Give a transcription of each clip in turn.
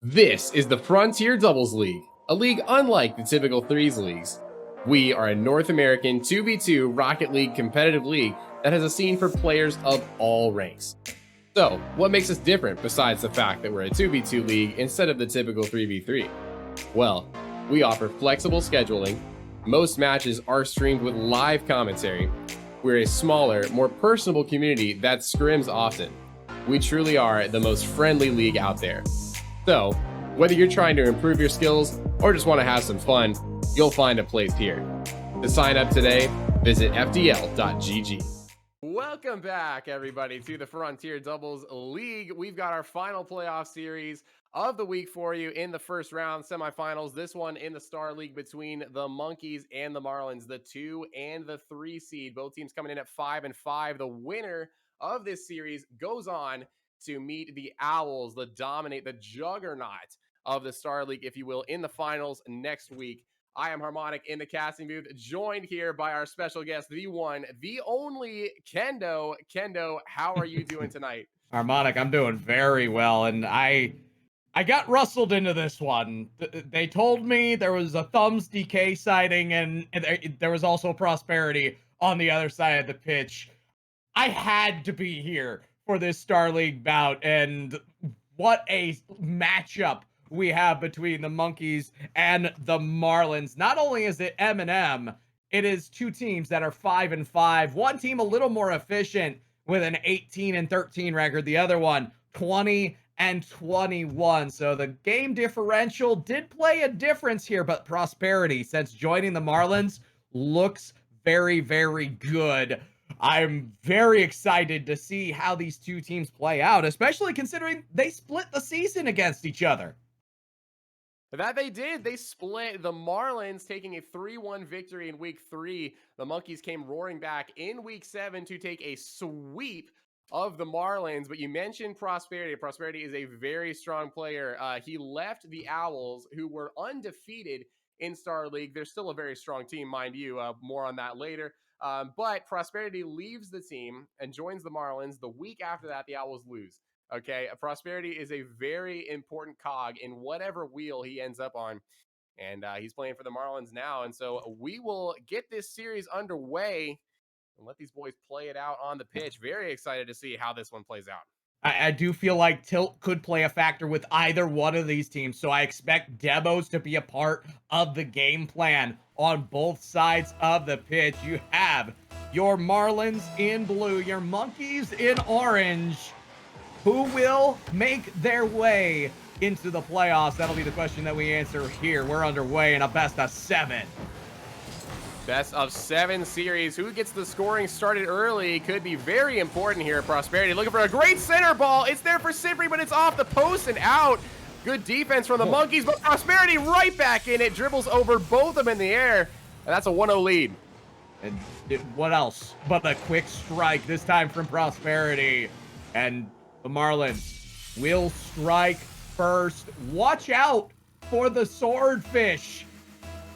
This is the Frontier Doubles League, a league unlike the typical threes leagues. We are a North American 2v2 Rocket League competitive league that has a scene for players of all ranks. So, what makes us different besides the fact that we're a 2v2 league instead of the typical 3v3? Well, we offer flexible scheduling, most matches are streamed with live commentary, we're a smaller, more personable community that scrims often. We truly are the most friendly league out there. So, whether you're trying to improve your skills or just want to have some fun, you'll find a place here. To sign up today, visit FDL.gg. Welcome back, everybody, to the Frontier Doubles League. We've got our final playoff series of the week for you in the first round semifinals. This one in the Star League between the Monkeys and the Marlins, the 2 and the 3 seed. Both teams coming in at 5-5. The winner of this series goes on to meet the Owls, the juggernaut of the Star League, if you will, in the finals next week. I am Harmonic in the casting booth, joined here by our special guest, the one, the only Kendo. Kendo, how are you doing tonight? Harmonic, I'm doing very well, and I got rustled into this one. They told me there was a ThumbsDK sighting, and there was also Prosperity on the other side of the pitch. I had to be here for this Star League bout, and what a matchup we have between the Monkeys and the Marlins. Not only is it M&M, it is two teams that are 5-5. One team a little more efficient with an 18-13 record. The other one 20-21. So the game differential did play a difference here, but Prosperity, since joining the Marlins, looks very, very good. I'm very excited to see how these two teams play out, especially considering they split the season against each other. That they did. They split. The Marlins taking a 3-1 victory in week 3. The Monkeys came roaring back in week 7 to take a sweep of the Marlins. But you mentioned Prosperity. Prosperity is a very strong player. He left the Owls, who were undefeated in Star League. They're still a very strong team, mind you. More on that later. But Prosperity leaves the team and joins the Marlins. The week after that, the Owls lose. Okay, Prosperity is a very important cog in whatever wheel he ends up on. And he's playing for the Marlins now. And so we will get this series underway and let these boys play it out on the pitch. Very excited to see how this one plays out. I do feel like tilt could play a factor with either one of these teams, so I expect demos to be a part of the game plan on both sides of the pitch. You have your Marlins in blue, your Monkeys in orange. Who will make their way into the playoffs? That'll be the question that we answer here. We're underway in a best of 7. Best of 7 series. Who gets the scoring started early could be very important here. Prosperity looking for a great center ball. It's there for Siphrry, but it's off the post and out. Good defense from the Monkeys, but Prosperity right back in it. Dribbles over both of them in the air, and that's a 1-0 lead. And what else but a quick strike, this time from Prosperity. And the Marlins will strike first. Watch out for the swordfish.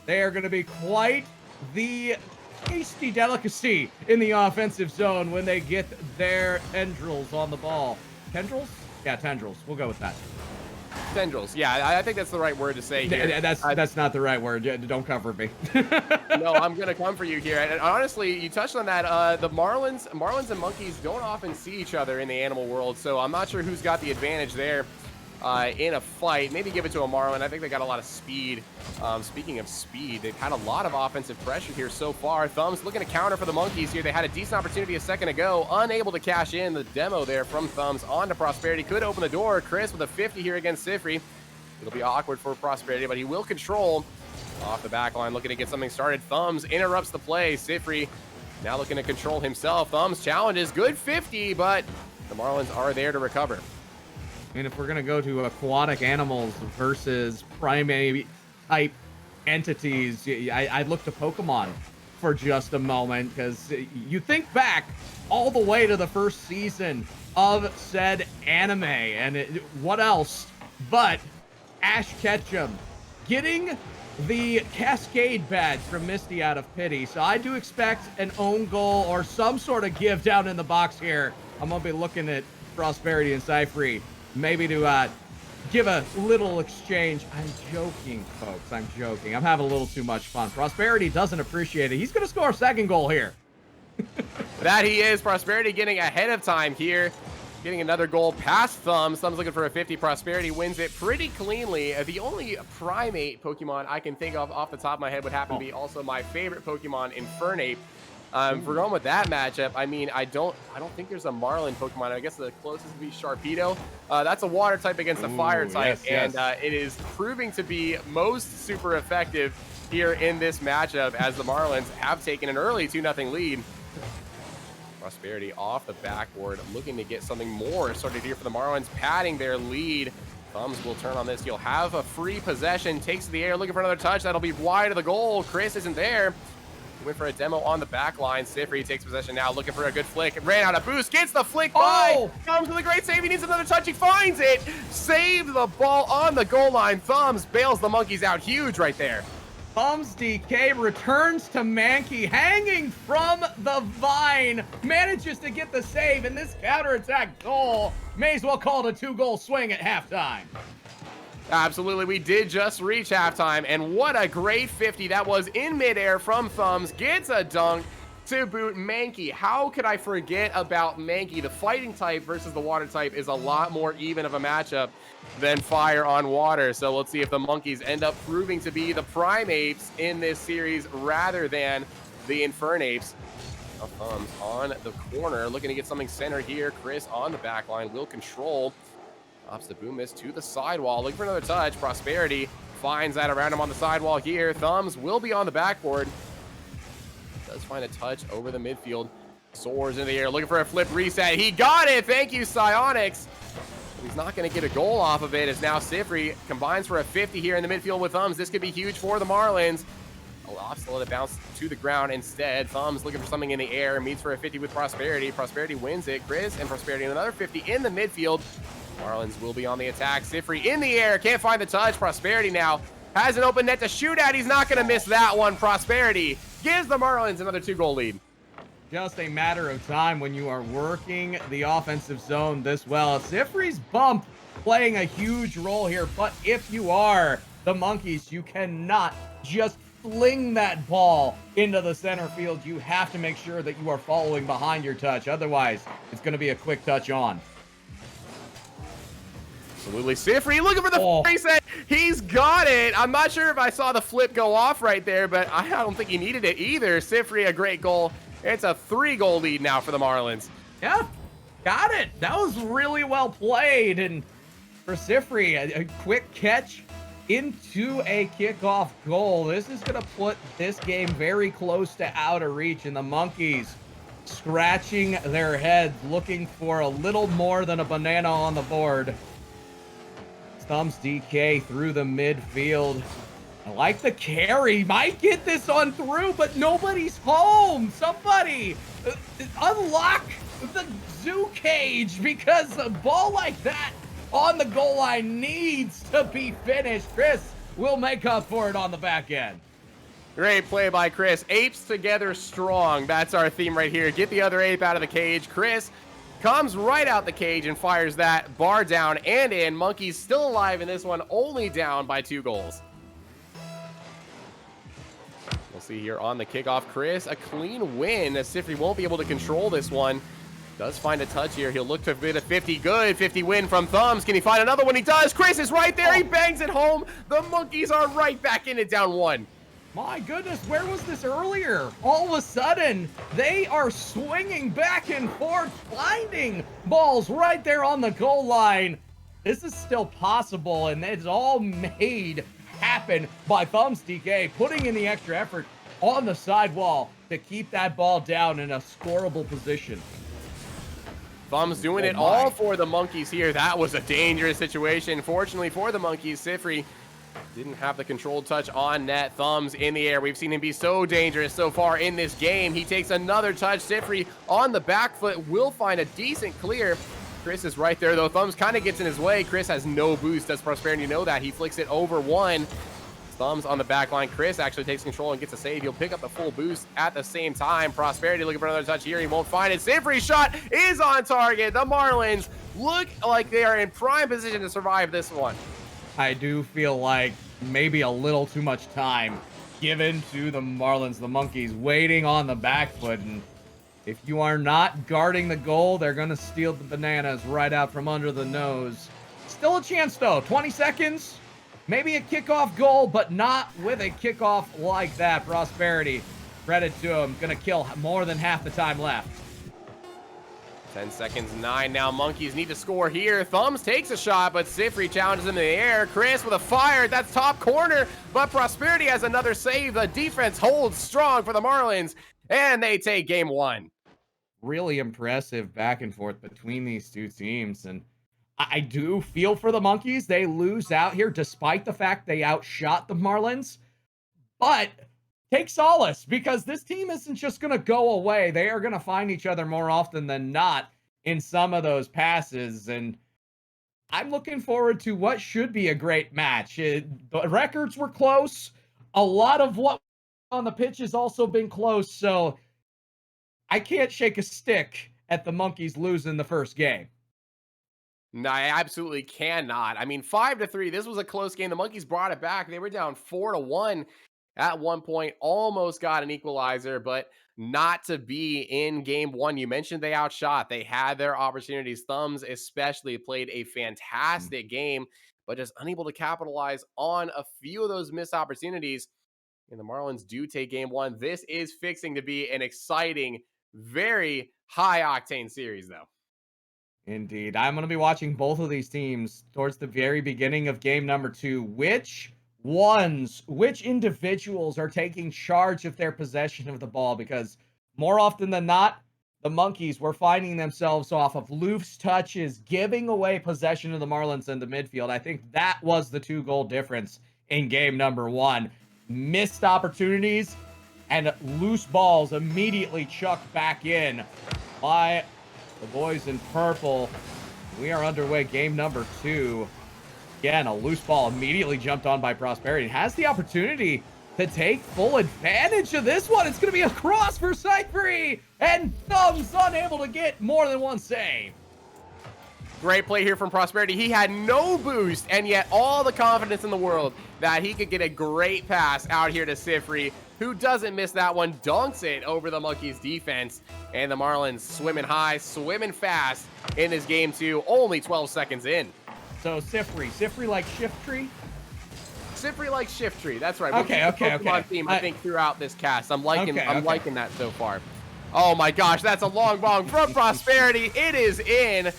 They are going to be quite the tasty delicacy in the offensive zone when they get their tendrils on the ball. Tendrils? Yeah, tendrils. We'll go with that. Tendrils. Yeah, I think that's the right word to say here. That's not the right word. Don't come for me. No, I'm going to come for you here. And honestly, you touched on that. The Marlins and Monkeys don't often see each other in the animal world, so I'm not sure who's got the advantage there in a fight. Maybe give it to a Marlin. I think they got a lot of speed. Speaking of speed, they've had a lot of offensive pressure here so far. Thumbs looking to counter for the Monkeys here. They had a decent opportunity a second ago. Unable to cash in. The demo there from Thumbs on to Prosperity. Could open the door. Chris with a 50 here against Siphrry. It'll be awkward for Prosperity, but he will control off the back line, looking to get something started. Thumbs interrupts the play. Siphrry now looking to control himself. Thumbs challenges. Good 50, but the Marlins are there to recover. I mean, if we're going to go to aquatic animals versus primate type entities, I'd look to Pokemon for just a moment, because you think back all the way to the first season of said anime, and what else but Ash Ketchum getting the Cascade badge from Misty out of pity. So I do expect an own goal or some sort of give down in the box here. I'm going to be looking at Prosperity and Siphrry maybe to give a little exchange. I'm joking, folks. I'm joking. I'm having a little too much fun. Prosperity doesn't appreciate it. He's going to score a second goal here. That he is. Prosperity getting ahead of time here. Getting another goal past Thumbs. Thumbs looking for a 50. Prosperity wins it pretty cleanly. The only primate Pokemon I can think of off the top of my head would happen to be also my favorite Pokemon, Infernape. If we're going with that matchup, I mean, I don't think there's a Marlin Pokemon. I guess the closest would be Sharpedo. That's a water type against a fire type, and it is proving to be most super effective here in this matchup as the Marlins have taken an early 2-0 lead. Prosperity off the backboard, looking to get something more started here for the Marlins, padding their lead. Thumbs will turn on this. He'll have a free possession, takes to the air, looking for another touch. That'll be wide of the goal. Chris isn't there. Went for a demo on the back line. Siphrry takes possession now, looking for a good flick. Ran out of boost, gets the flick by. Thumbs with a great save. He needs another touch. He finds it. Saved the ball on the goal line. Thumbs bails the Monkeys out huge right there. ThumbsDK returns to Mankey, hanging from the vine, manages to get the save, and this counterattack goal may as well call it a 2-goal swing at halftime. Absolutely, we did just reach halftime, and what a great 50 that was in midair from Thumbs. Gets a dunk to boot. Mankey, how could I forget about Mankey? The fighting type versus the water type is a lot more even of a matchup than fire on water. So let's see if the Monkeys end up proving to be the primates in this series rather than the Infernapes. Thumbs on the corner, looking to get something center here. Chris on the back line will control. Drops the boom miss to the sidewall, looking for another touch. Prosperity finds that around him on the sidewall here. Thumbs will be on the backboard. Does find a touch over the midfield. Soars into the air, looking for a flip reset. He got it! Thank you, Psionics. He's not going to get a goal off of it as now Siphrry combines for a 50 here in the midfield with Thumbs. This could be huge for the Marlins. Lofts let it bounce to the ground instead. Thumbs looking for something in the air. Meets for a 50 with Prosperity. Prosperity wins it. Chris and Prosperity another 50 in the midfield. Marlins will be on the attack. Siphrry in the air. Can't find the touch. Prosperity now has an open net to shoot at. He's not going to miss that one. Prosperity gives the Marlins another 2-goal lead. Just a matter of time when you are working the offensive zone this well. Siphrry's bump playing a huge role here, but if you are the Monkeys, you cannot just fling that ball into the center field. You have to make sure that you are following behind your touch. Otherwise, it's going to be a quick touch on. Absolutely. Siphrry looking for the reset. He's got it. I'm not sure if I saw the flip go off right there, but I don't think he needed it either. Siphrry, a great goal. It's a 3-goal lead now for the Marlins. Yeah, got it. That was really well played. And for Siphrry, a quick catch into a kickoff goal. This is going to put this game very close to out of reach, and the Monkeys scratching their heads, looking for a little more than a banana on the board. ThumbsDK through the midfield. I like the carry. Might get this on through, but nobody's home. Somebody unlock the zoo cage, because a ball like that on the goal line needs to be finished. Chris will make up for it on the back end. Great play by Chris. Apes together strong. That's our theme right here. Get the other ape out of the cage. Chris comes right out the cage and fires that bar down and in. Monkeys still alive in this one, only down by 2 goals. We'll see here on the kickoff. Chris, a clean win as Siphrry won't be able to control this one. Does find a touch here. He'll look to fit a 50. Good 50 win from Thumbs. Can he find another one? He does. Chris is right there. He bangs it home. The Monkeys are right back in it, down 1. My goodness, where was this earlier? All of a sudden, they are swinging back and forth, finding balls right there on the goal line. This is still possible, and it's all made happen by ThumbsDK, putting in the extra effort on the sidewall to keep that ball down in a scoreable position. Thumbs doing it all for the Monkeys here. That was a dangerous situation. Fortunately for the Monkeys, Siphrry didn't have the controlled touch on net. Thumbs in the air. We've seen him be so dangerous so far in this game. He takes another touch. Siphrry on the back foot will find a decent clear. Chris is right there, though. Thumbs kind of gets in his way. Chris has no boost. Does Prosperity know that? He flicks it over 1. Thumbs on the back line. Chris actually takes control and gets a save. He'll pick up the full boost at the same time. Prosperity looking for another touch here. He won't find it. Siphrry's shot is on target. The Marlins look like they are in prime position to survive this one. I do feel like maybe a little too much time given to the Marlins. The Monkeys waiting on the back foot. And if you are not guarding the goal, they're going to steal the bananas right out from under the nose. Still a chance, though. 20 seconds. Maybe a kickoff goal, but not with a kickoff like that. Prosperity, credit to him, gonna kill more than half the time left. 10 seconds, 9 now. Monkeys need to score here. Thumbs takes a shot, but Siphrry challenges him in the air. Chris with a fire. That's top corner, but Prosperity has another save. The defense holds strong for the Marlins, and they take game 1. Really impressive back and forth between these two teams, and I do feel for the Monkeys. They lose out here despite the fact they outshot the Marlins. But take solace because this team isn't just going to go away. They are going to find each other more often than not in some of those passes. And I'm looking forward to what should be a great match. The records were close. A lot of what on the pitch has also been close. So I can't shake a stick at the Monkeys losing the first game. No, I absolutely cannot. I mean, 5-3. This was a close game. The Monkeys brought it back. They were down 4-1 at one point. Almost got an equalizer, but not to be in game 1. You mentioned they outshot. They had their opportunities. Thumbs especially played a fantastic game, but just unable to capitalize on a few of those missed opportunities. And the Marlins do take game 1. This is fixing to be an exciting, very high-octane series, though. Indeed. I'm going to be watching both of these teams towards the very beginning of game number 2. Which individuals are taking charge of their possession of the ball? Because more often than not, the Monkeys were finding themselves off of loose touches, giving away possession of the Marlins in the midfield. I think that was the 2-goal difference in game number 1. Missed opportunities and loose balls immediately chucked back in by the boys in purple. We are underway game number 2. Again, a loose ball immediately jumped on by Prosperity. Has the opportunity to take full advantage of this one. It's going to be a cross for Siphrry, and Thumbs unable to get more than one save. Great play here from Prosperity. He had no boost, and yet all the confidence in the world that he could get a great pass out here to Siphrry, who doesn't miss that one, dunks it over the Monkeys defense, and the Marlins swimming high, swimming fast in this game 2, only 12 seconds in. So Siphrry like Shiftry? Siphrry like Shiftry, that's right. Okay. Theme, I think throughout this cast, I'm liking that so far. Oh my gosh, that's a long bong from Prosperity. It is in.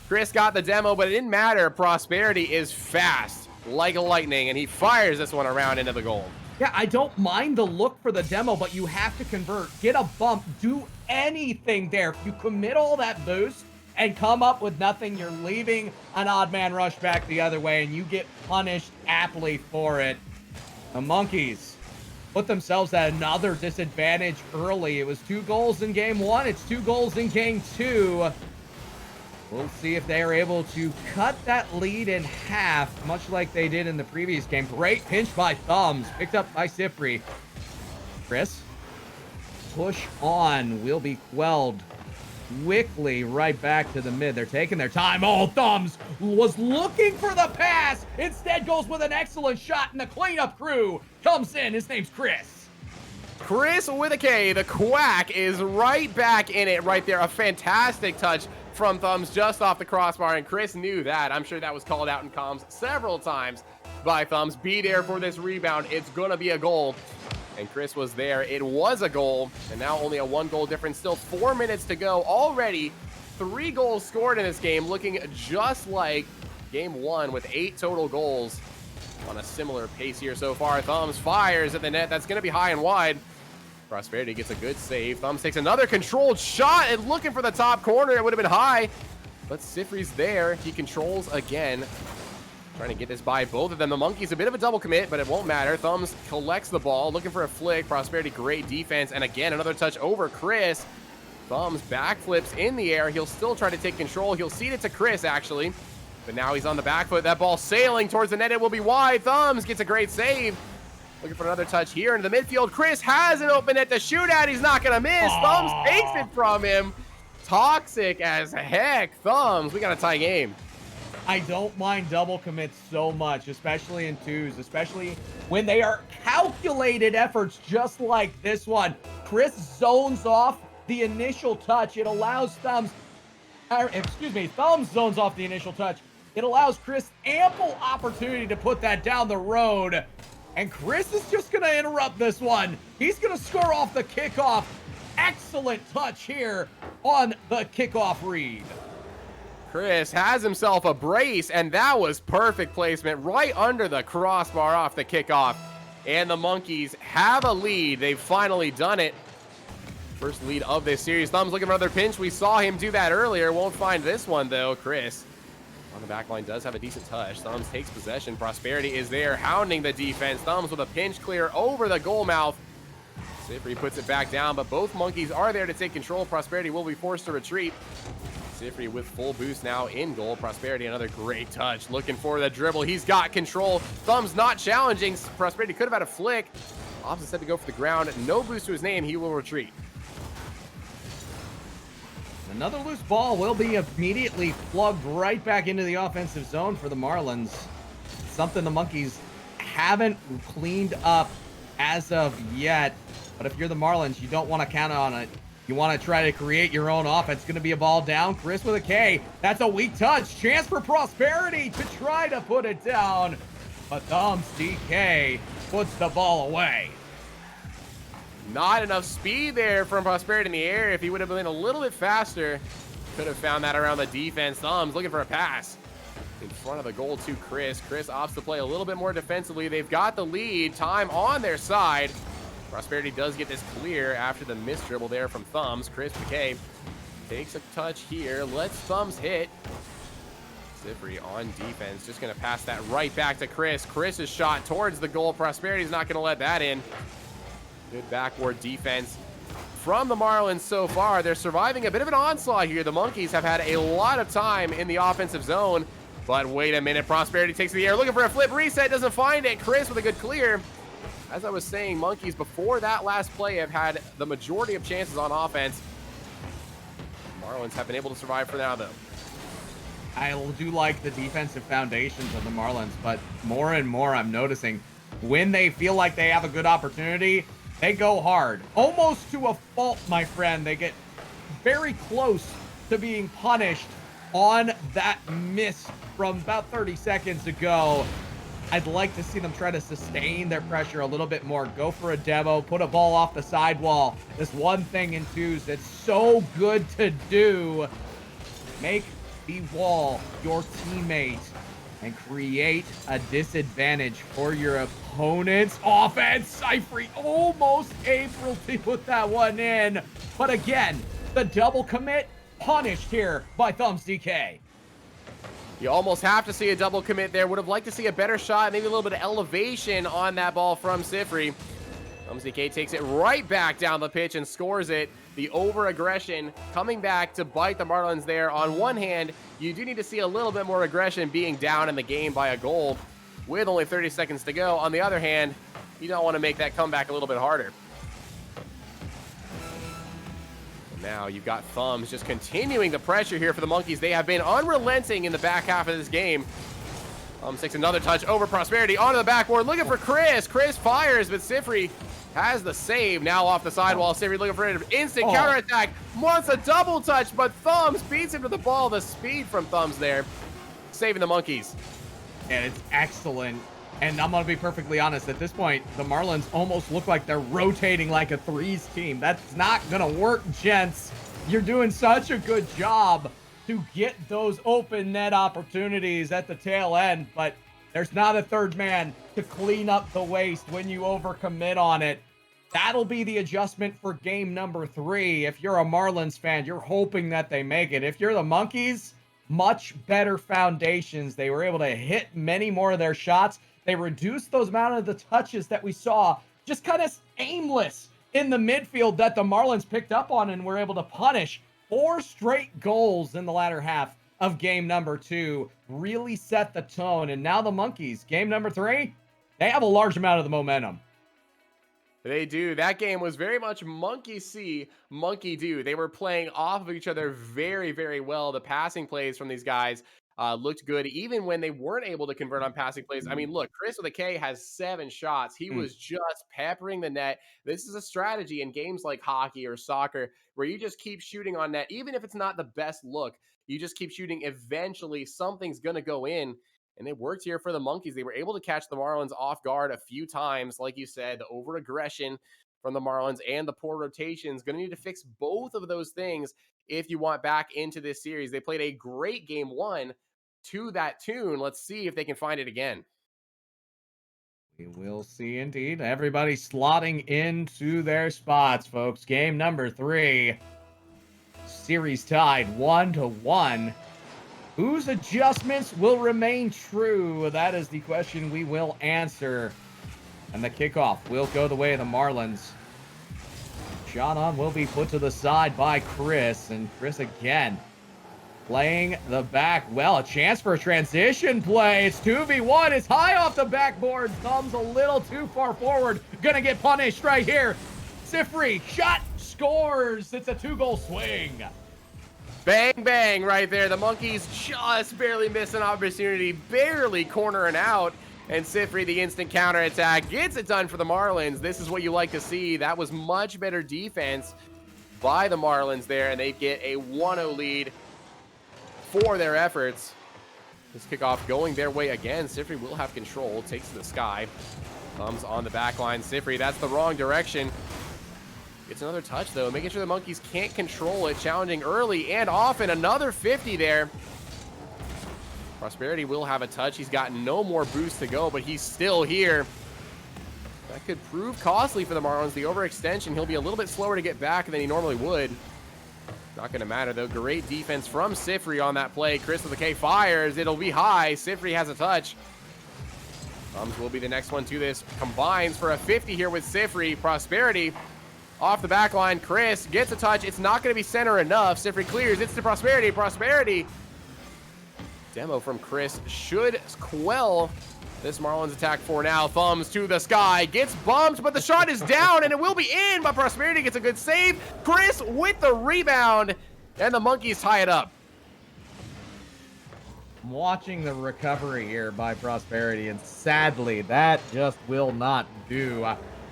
Chris got the demo, but it didn't matter. Prosperity is fast like lightning, and he fires this one around into the goal. Yeah, I don't mind the look for the demo, but you have to convert. Get a bump. Do anything there. If you commit all that boost and come up with nothing, you're leaving an odd man rush back the other way, and you get punished aptly for it. The Monkeys put themselves at another disadvantage early. It was 2 goals in game 1. It's 2 goals in game 2. We'll see if they are able to cut that lead in half, much like they did in the previous game. Great pinch by Thumbs, picked up by Siphrry. Chris, push on will be quelled quickly right back to the mid. They're taking their time. Oh, Thumbs was looking for the pass. Instead goes with an excellent shot, and the cleanup crew comes in. His name's Chris. Chris with a K, the Quack, is right back in it right there. A fantastic touch from Thumbs just off the crossbar, and Chris knew that. I'm sure that was called out in comms several times by Thumbs. Be there for this rebound. It's gonna be a goal. And Chris was there. It was a goal, and now only a 1-goal difference. Still 4 minutes to go. Already 3 goals scored in this game, looking just like game 1 with 8 total goals on a similar pace here so far. Thumbs fires at the net. That's gonna be high and wide. Prosperity gets a good save. Thumbs takes another controlled shot and looking for the top corner. It would have been high, but Siphrry's there. He controls again. Trying to get this by both of them. The Monkeys, a bit of a double commit, but it won't matter. Thumbs collects the ball, looking for a flick. Prosperity, great defense. And again, another touch over Chris. Thumbs backflips in the air. He'll still try to take control. He'll cede it to Chris, actually. But now he's on the back foot. That ball sailing towards the net. It will be wide. Thumbs gets a great save. Looking for another touch here into the midfield. Chris has an open at the shootout. He's not going to miss. Thumbs takes it from him. Toxic as heck. Thumbs, we got a tie game. I don't mind double commits so much, especially in twos, especially when they are calculated efforts just like this one. Chris zones off the initial touch. It allows Thumbs zones off the initial touch. It allows Chris ample opportunity to put that down the road. And Chris is just going to interrupt this one. He's going to score off the kickoff. Excellent touch here on the kickoff read. Chris has himself a brace, and that was perfect placement right under the crossbar off the kickoff. And the Monkeys have a lead. They've finally done it. First lead of this series. Thumbs looking for another pinch. We saw him do that earlier. Won't find this one, though. Chris on the back line does have a decent touch. Thumbs takes possession. Prosperity is there, hounding the defense. Thumbs with a pinch clear over the goal mouth. Siphrry puts it back down, but both Monkeys are there to take control. Prosperity will be forced to retreat. Siphrry with full boost now in goal. Prosperity, another great touch. Looking for the dribble. He's got control. Thumbs not challenging. Prosperity could have had a flick. Opposite said to go for the ground. No boost to his name. He will retreat. Another loose ball will be immediately plugged right back into the offensive zone for the Marlins. Something the Monkeys haven't cleaned up as of yet. But if you're the Marlins, you don't want to count on it. You want to try to create your own offense. It's going to be a ball down. Chris with a K. That's a weak touch. Chance for Prosperity to try to put it down. But ThumbsDK puts the ball away. Not enough speed there from Prosperity in the air. If he would have been a little bit faster, could have found that around the defense. Thumbs looking for a pass in front of the goal to Chris. Chris opts to play a little bit more defensively. They've got the lead. Time on their side. Prosperity does get this clear after the missed dribble there from Thumbs. ChrisWithaK takes a touch here. Lets Thumbs hit. Siphrry on defense. Just going to pass that right back to Chris. Chris's shot towards the goal. Prosperity's not going to let that in. Good backward defense from the Marlins so far. They're surviving a bit of an onslaught here. The Monkeys have had a lot of time in the offensive zone. But wait a minute. Prosperity takes the air. Looking for a flip reset. Doesn't find it. Chris with a good clear. As I was saying, Monkeys before that last play have had the majority of chances on offense. Marlins have been able to survive for now, though. I do like the defensive foundations of the Marlins, but more and more I'm noticing when they feel like they have a good opportunity, they go hard. Almost to a fault, my friend. They get very close to being punished on that miss from about 30 seconds ago. I'd like to see them try to sustain their pressure a little bit more. Go for a demo, put a ball off the sidewall. This one thing in twos that's so good to do. Make the wall your teammate and create a disadvantage for your opponent's offense. Siphrry almost able to put that one in. But again, the double commit punished here by ThumbsDK. You almost have to see a double commit there. Would have liked to see a better shot, maybe a little bit of elevation on that ball from Siphrry. ThumbsDK takes it right back down the pitch and scores it. The over-aggression coming back to bite the Marlins there. On one hand, you do need to see a little bit more aggression being down in the game by a goal with only 30 seconds to go. On the other hand, you don't want to make that comeback a little bit harder. Now you've got Thumbs just continuing the pressure here for the Monkeys. They have been unrelenting in the back half of this game. Thumbs takes another touch over Prosperity onto the backboard, looking for Chris. Chris fires, but Siphrry has the save. Now off the sidewall, Siphrry looking for an instant counterattack. Wants a double touch, but Thumbs beats him to the ball. The speed from Thumbs there, saving the Monkeys. And it's excellent. And I'm going to be perfectly honest, at this point, the Marlins almost look like they're rotating like a threes team. That's not going to work, gents. You're doing such a good job to get those open net opportunities at the tail end, but there's not a third man to clean up the waste when you overcommit on it. That'll be the adjustment for game number 3. If you're a Marlins fan, you're hoping that they make it. If you're the Monkeys, much better foundations. They were able to hit many more of their shots. They reduced those amount of the touches that we saw just kind of aimless in the midfield that the Marlins picked up on and were able to punish. 4 straight goals in the latter half of game number 2 really set the tone. And now the Monkeys, game number 3, they have a large amount of the momentum. They do. That game was very much monkey see, monkey do. They were playing off of each other very, very well. The passing plays from these guys looked good, even when they weren't able to convert on passing plays. I mean, look, Chris with a K has 7 shots. He was just peppering the net. This is a strategy in games like hockey or soccer where you just keep shooting on net, even if it's not the best look. You just keep shooting. Eventually, something's going to go in. And it worked here for the Monkeys. They were able to catch the Marlins off guard a few times. Like you said, the over-aggression from the Marlins and the poor rotations. Going to need to fix both of those things if you want back into this series. They played a great game 1 to that tune. Let's see if they can find it again. We will see indeed. Everybody slotting into their spots, folks. Game number 3. Series tied 1-1. Whose adjustments will remain true? That is the question we will answer. And the kickoff will go the way of the Marlins. Shot on will be put to the side by Chris. And Chris again playing the back. Well, a chance for a transition play. It's 2v1. It's high off the backboard. Thumbs a little too far forward. Gonna get punished right here. Siphrry, shot, scores. It's a 2-goal swing. Bang, bang, right there. The Monkeys just barely miss an opportunity, barely cornering out. And Siphrry, the instant counterattack, gets it done for the Marlins. This is what you like to see. That was much better defense by the Marlins there, and they get a 1-0 lead for their efforts. This kickoff going their way again. Siphrry will have control, takes to the sky. Thumbs on the back line. Siphrry, that's the wrong direction. Gets another touch, though, making sure the Monkeys can't control it. Challenging early and often. Another 50 there. Prosperity will have a touch. He's got no more boost to go, but he's still here. That could prove costly for the Marlins. The overextension, he'll be a little bit slower to get back than he normally would. Not going to matter, though. Great defense from Siphrry on that play. Chris with a K fires. It'll be high. Siphrry has a touch. Thumbs will be the next one to this. Combines for a 50 here with Siphrry. Prosperity off the back line. Chris gets a touch. It's not going to be center enough. Siphrry clears. It's to Prosperity. Prosperity. Demo from Chris should quell this Marlins attack for now. Thumbs to the sky. Gets bumped, but the shot is down, and it will be in, but Prosperity gets a good save. Chris with the rebound, and the Monkeys tie it up. I'm watching the recovery here by Prosperity, and sadly, that just will not do.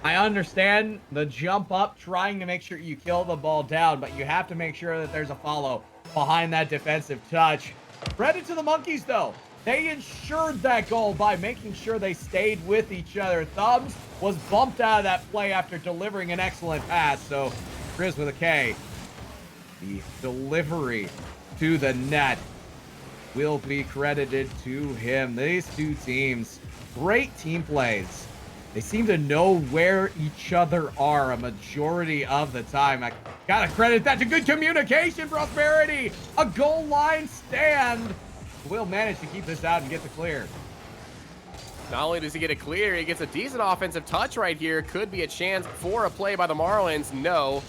I understand the jump up, trying to make sure you kill the ball down, but you have to make sure that there's a follow behind that defensive touch. Credit to the Monkeys, though. They ensured that goal by making sure they stayed with each other. Thumbs was bumped out of that play after delivering an excellent pass. So, Chris with a K. The delivery to the net will be credited to him. These two teams, great team plays. They seem to know where each other are a majority of the time. I gotta credit that to good communication, Prosperity. A goal line stand. Will manage to keep this out and get the clear. Not only does he get a clear, he gets a decent offensive touch right here. Could be a chance for a play by the Marlins. No.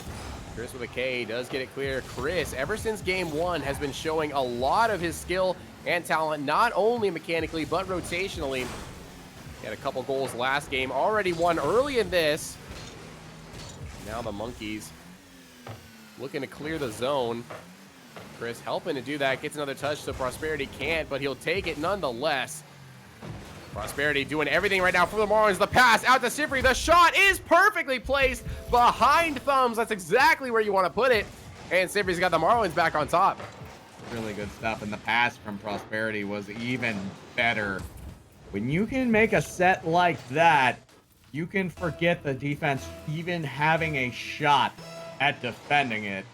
Chris with a K does get it clear. Chris, ever since game 1, has been showing a lot of his skill and talent, not only mechanically, but rotationally. He had a couple goals last game, already won early in this. Now the Monkeys looking to clear the zone. Chris helping to do that, gets another touch, so Prosperity can't, but he'll take it nonetheless. Prosperity doing everything right now for the Marlins. The pass out to Siphrry. The shot is perfectly placed behind Thumbs. That's exactly where you want to put it. And Siphrry's got the Marlins back on top. Really good stuff, and the pass from Prosperity was even better. When you can make a set like that, you can forget the defense even having a shot at defending it.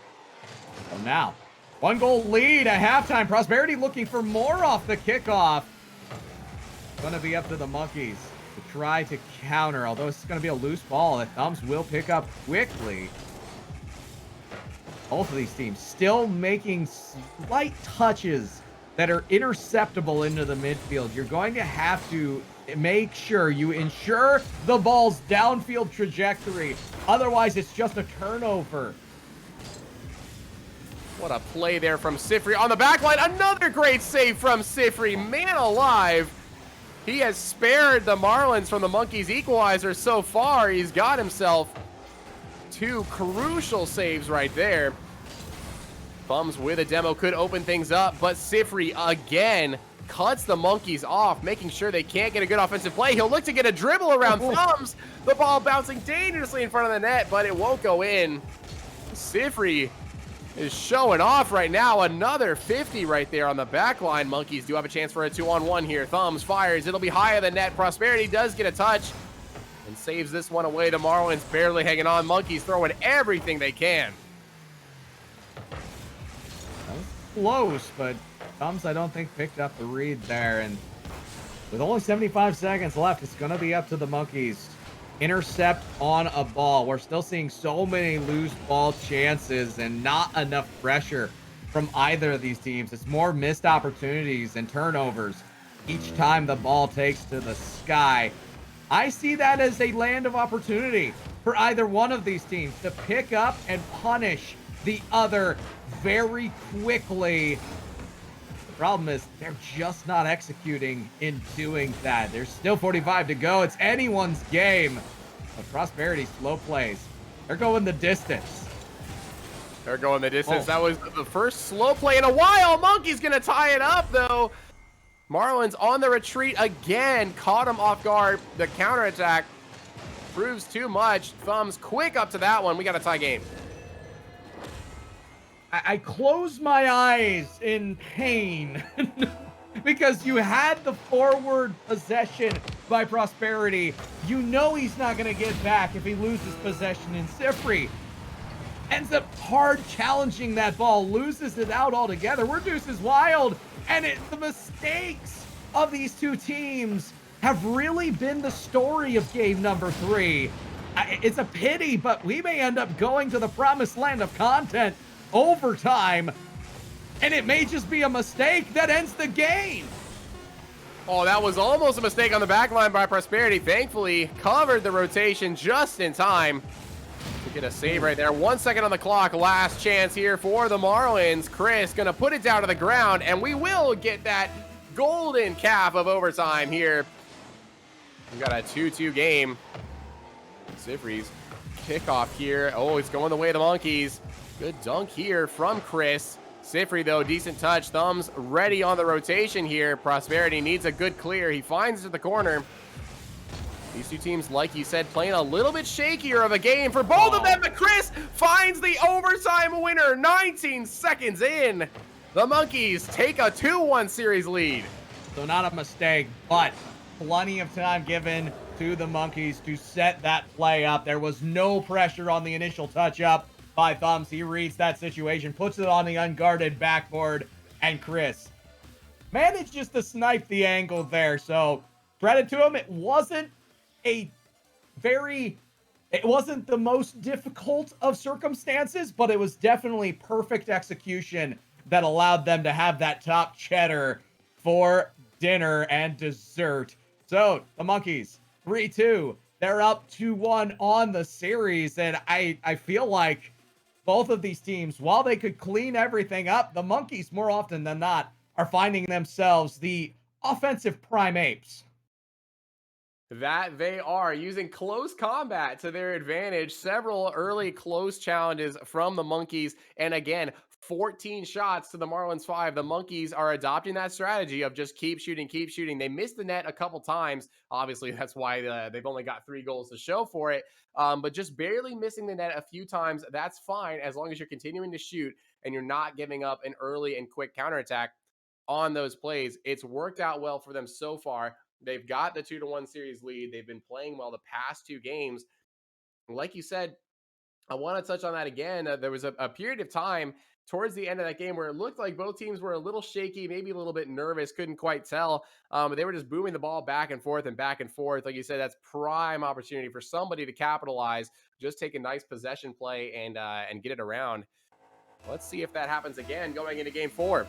So now, 1-goal lead at halftime. Prosperity looking for more off the kickoff. Gonna be up to the Monkeys to try to counter, although it's gonna be a loose ball that Thumbs will pick up quickly. Both of these teams still making slight touches that are interceptable into the midfield. You're going to have to make sure you ensure the ball's downfield trajectory. Otherwise, it's just a turnover. What a play there from Siphrry on the back line. Another great save from Siphrry. Man alive. He has spared the Marlins from the Monkeys equalizer so far. He's got himself 2 crucial saves right there. Thumbs with a demo could open things up, but Siphrry again cuts the Monkeys off, making sure they can't get a good offensive play. He'll look to get a dribble around Thumbs. The ball bouncing dangerously in front of the net, but it won't go in. Siphrry is showing off right now. Another 50 right there on the back line. Monkeys do have a chance for a 2-on-1 here. Thumbs fires. It'll be high of the net. Prosperity does get a touch and saves this one away. The Marlins barely hanging on. Monkeys throwing everything they can. That was close, but Thumbs, I don't think, picked up the read there. And with only 75 seconds left, it's going to be up to the Monkeys. Intercept on a ball. We're still seeing so many loose ball chances and not enough pressure from either of these teams. It's more missed opportunities and turnovers each time the ball takes to the sky. I see that as a land of opportunity for either one of these teams to pick up and punish the other very quickly. The problem is they're just not executing in doing that. There's still 45 to go. It's anyone's game. But Prosperity slow plays. They're going the distance. They're going the distance. That was the first slow play in a while. Monkey's going to tie it up, though. Marlins on the retreat again. Caught him off guard. The counterattack proves too much. Thumbs quick up to that one. We got a tie game. I close my eyes in pain because you had the forward possession by Prosperity. You know he's not going to get back if he loses possession in Siphrry. Ends up hard challenging that ball, loses it out altogether. We're deuces wild, and the mistakes of these two teams have really been the story of game number 3. It's a pity, but we may end up going to the promised land of content overtime, and it may just be a mistake that ends the game. Oh, that was almost a mistake on the back line by Prosperity. Thankfully, covered the rotation just in time to get a save right there. 1 second on the clock. Last chance here for the Marlins. Chris gonna put it down to the ground, and we will get that golden calf of overtime here. We got a 2-2 game. Siphrry's kickoff here. Oh, it's going the way of the Monkeys. Good dunk here from Chris. Siphrry, though, decent touch. Thumbs ready on the rotation here. Prosperity needs a good clear. He finds it at the corner. These two teams, like you said, playing a little bit shakier of a game for both of them, but Chris finds the overtime winner 19 seconds in. The Monkeys take a 2-1 series lead. So not a mistake, but plenty of time given to the Monkeys to set that play up. There was no pressure on the initial touch-up by Thumbs. He reads that situation, puts it on the unguarded backboard, and Chris managed just to snipe the angle there. So credit to him. It wasn't the most difficult of circumstances, but it was definitely perfect execution that allowed them to have that top cheddar for dinner and dessert. So the Monkeys 3-2. They're up 2-1 on the series, and I feel like both of these teams, while they could clean everything up, the Monkeys, more often than not, are finding themselves the offensive primates. That they are, using close combat to their advantage. Several early close challenges from the Monkeys. And again, 14 shots to the Marlins 5. The Monkeys are adopting that strategy of just keep shooting, keep shooting. They missed the net a couple times. Obviously, that's why they've only got 3 goals to show for it. But just barely missing the net a few times, that's fine as long as you're continuing to shoot and you're not giving up an early and quick counterattack on those plays. It's worked out well for them so far. They've got the 2-1 series lead. They've been playing well the past 2 games. Like you said, I want to touch on that again. There was a period of time towards the end of that game where it looked like both teams were a little shaky, maybe a little bit nervous, couldn't quite tell. But they were just booming the ball back and forth and back and forth. Like you said, that's prime opportunity for somebody to capitalize, just take a nice possession play and get it around. Let's see if that happens again going into game 4.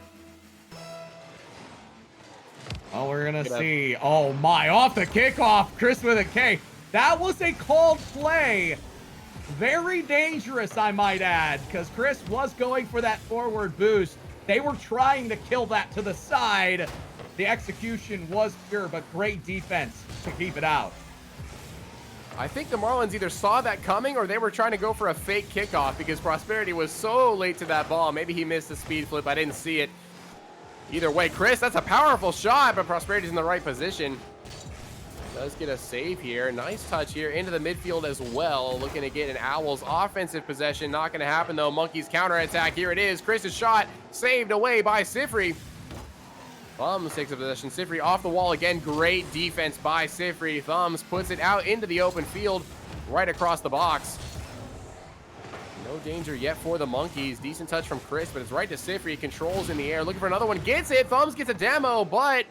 Oh, we're going to see. Oh, my. Off the kickoff, ChrisWithaK. That was a called play. Very dangerous, I might add, because Chris was going for that forward boost. They were trying to kill that to the side. The execution was pure, but great defense to keep it out. I think the Marlins either saw that coming or they were trying to go for a fake kickoff because Prosperity was so late to that ball. Maybe he missed the speed flip. I didn't see it. Either way, Chris, that's a powerful shot, but Prosperity's in the right position. Does get a save here. Nice touch here into the midfield as well. Looking to get an Owls offensive possession. Not going to happen, though. Monkeys counterattack. Here it is. Chris's shot saved away by Siphrry. Thumbs takes a possession. Siphrry off the wall again. Great defense by Siphrry. Thumbs puts it out into the open field right across the box. No danger yet for the Monkeys. Decent touch from Chris, but it's right to Siphrry. Controls in the air. Looking for another one. Gets it. Thumbs gets a demo, but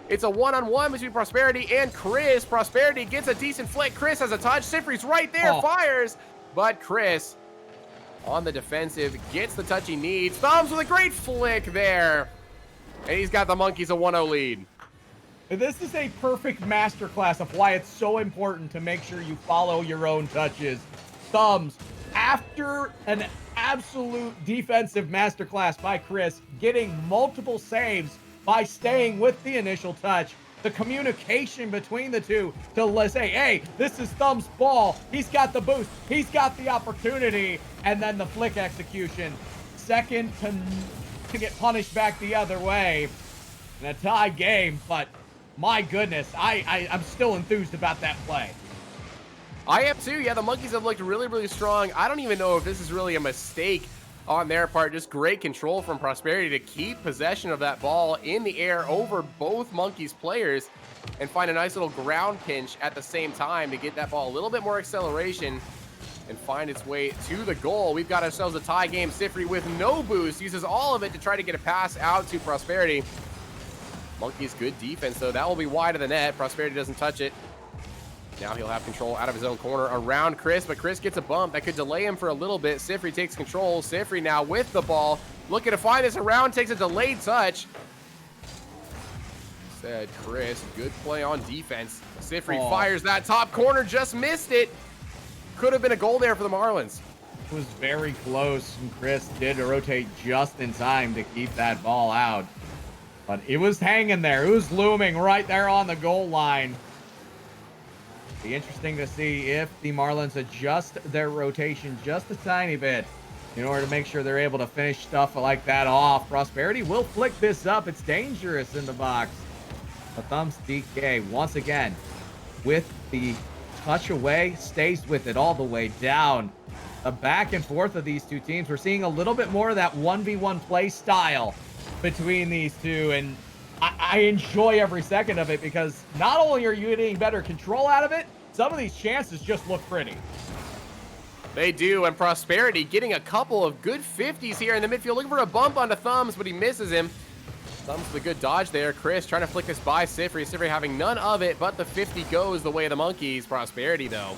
it's a one-on-one between Prosperity and Chris. Prosperity gets a decent flick. Chris has a touch. Siphrry's right there. Fires, but Chris on the defensive gets the touch he needs. Thumbs with a great flick there. And he's got the Monkeys a 1-0 lead. This is a perfect masterclass of why it's so important to make sure you follow your own touches. Thumbs, after an absolute defensive masterclass by Chris, getting multiple saves by staying with the initial touch, the communication between the two to say, hey, this is Thumbs' ball. He's got the boost. He's got the opportunity. And then the flick execution. Second to get punished back the other way in a tie game, but my goodness, I'm still enthused about that play. I am too. Yeah, the Monkeys have looked really, really strong. I don't even know if this is really a mistake on their part. Just great control from Prosperity to keep possession of that ball in the air over both Monkeys players and find a nice little ground pinch at the same time to get that ball a little bit more acceleration and find its way to the goal. We've got ourselves a tie game. Siphrry with no boost uses all of it to try to get a pass out to Prosperity. Monkeys good defense though. That will be wide of the net. Prosperity doesn't touch it. Now he'll have control out of his own corner around Chris, but Chris gets a bump that could delay him for a little bit. Siphrry takes control. Siphrry now with the ball, looking to find this around, takes a delayed touch. Said Chris, good play on defense. Siphrry fires that top corner, just missed it. Could have been a goal there for the Marlins. It was very close, and Chris did rotate just in time to keep that ball out. But it was hanging there. It was looming right there on the goal line. Be interesting to see if the Marlins adjust their rotation just a tiny bit in order to make sure they're able to finish stuff like that off. Prosperity will flick this up. It's dangerous in the box. But ThumbsDK, once again, with the touch away, stays with it all the way down. The back and forth of these two teams. We're seeing a little bit more of that 1v1 play style between these two, and I enjoy every second of it because not only are you getting better control out of it, some of these chances just look pretty. They do, and Prosperity getting a couple of good 50s here in the midfield, looking for a bump onto Thumbs, but he misses him. Thumbs with a good dodge there. Chris trying to flick this by Siphrry. Siphrry having none of it, but the 50 goes the way of the Monkeys. Prosperity, though,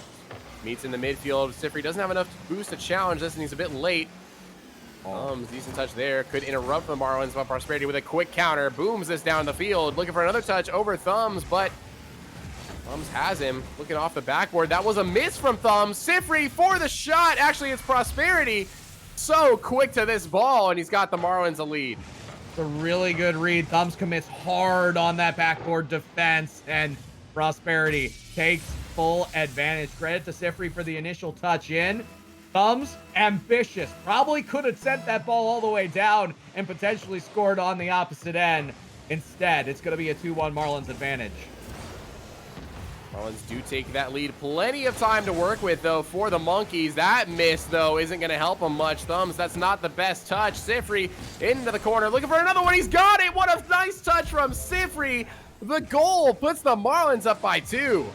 meets in the midfield. Siphrry doesn't have enough to boost to challenge this, and he's a bit late. Decent touch there. Could interrupt the Marlins, but Prosperity with a quick counter. Booms this down the field. Looking for another touch over Thumbs, but Thumbs has him. Looking off the backboard. That was a miss from Thumbs. Siphrry for the shot. Actually, it's Prosperity. So quick to this ball, and he's got the Marlins a lead. It's a really good read. Thumbs commits hard on that backboard defense, and Prosperity takes full advantage. Credit to Siphrry for the initial touch in. Thumbs, ambitious. Probably could have sent that ball all the way down and potentially scored on the opposite end. Instead, it's going to be a 2-1 Marlins advantage. Marlins do take that lead. Plenty of time to work with, though, for the Monkeys. That miss, though, isn't going to help them much. Thumbs, that's not the best touch. Siphrry into the corner, looking for another one. He's got it. What a nice touch from Siphrry. The goal puts the Marlins up by 2.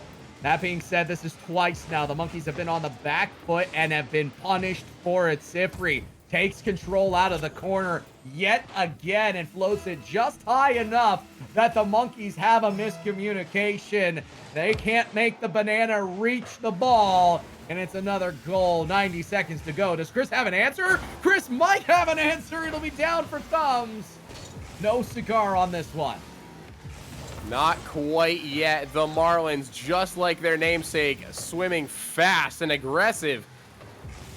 That being said, this is twice now. The Monkeys have been on the back foot and have been punished for it. Siphrry takes control out of the corner yet again and floats it just high enough that the Monkeys have a miscommunication. They can't make the banana reach the ball, and it's another goal. 90 seconds to go. Does Chris have an answer? Chris might have an answer. It'll be down for Thumbs. No cigar on this one. Not quite yet. The Marlins, just like their namesake, swimming fast and aggressive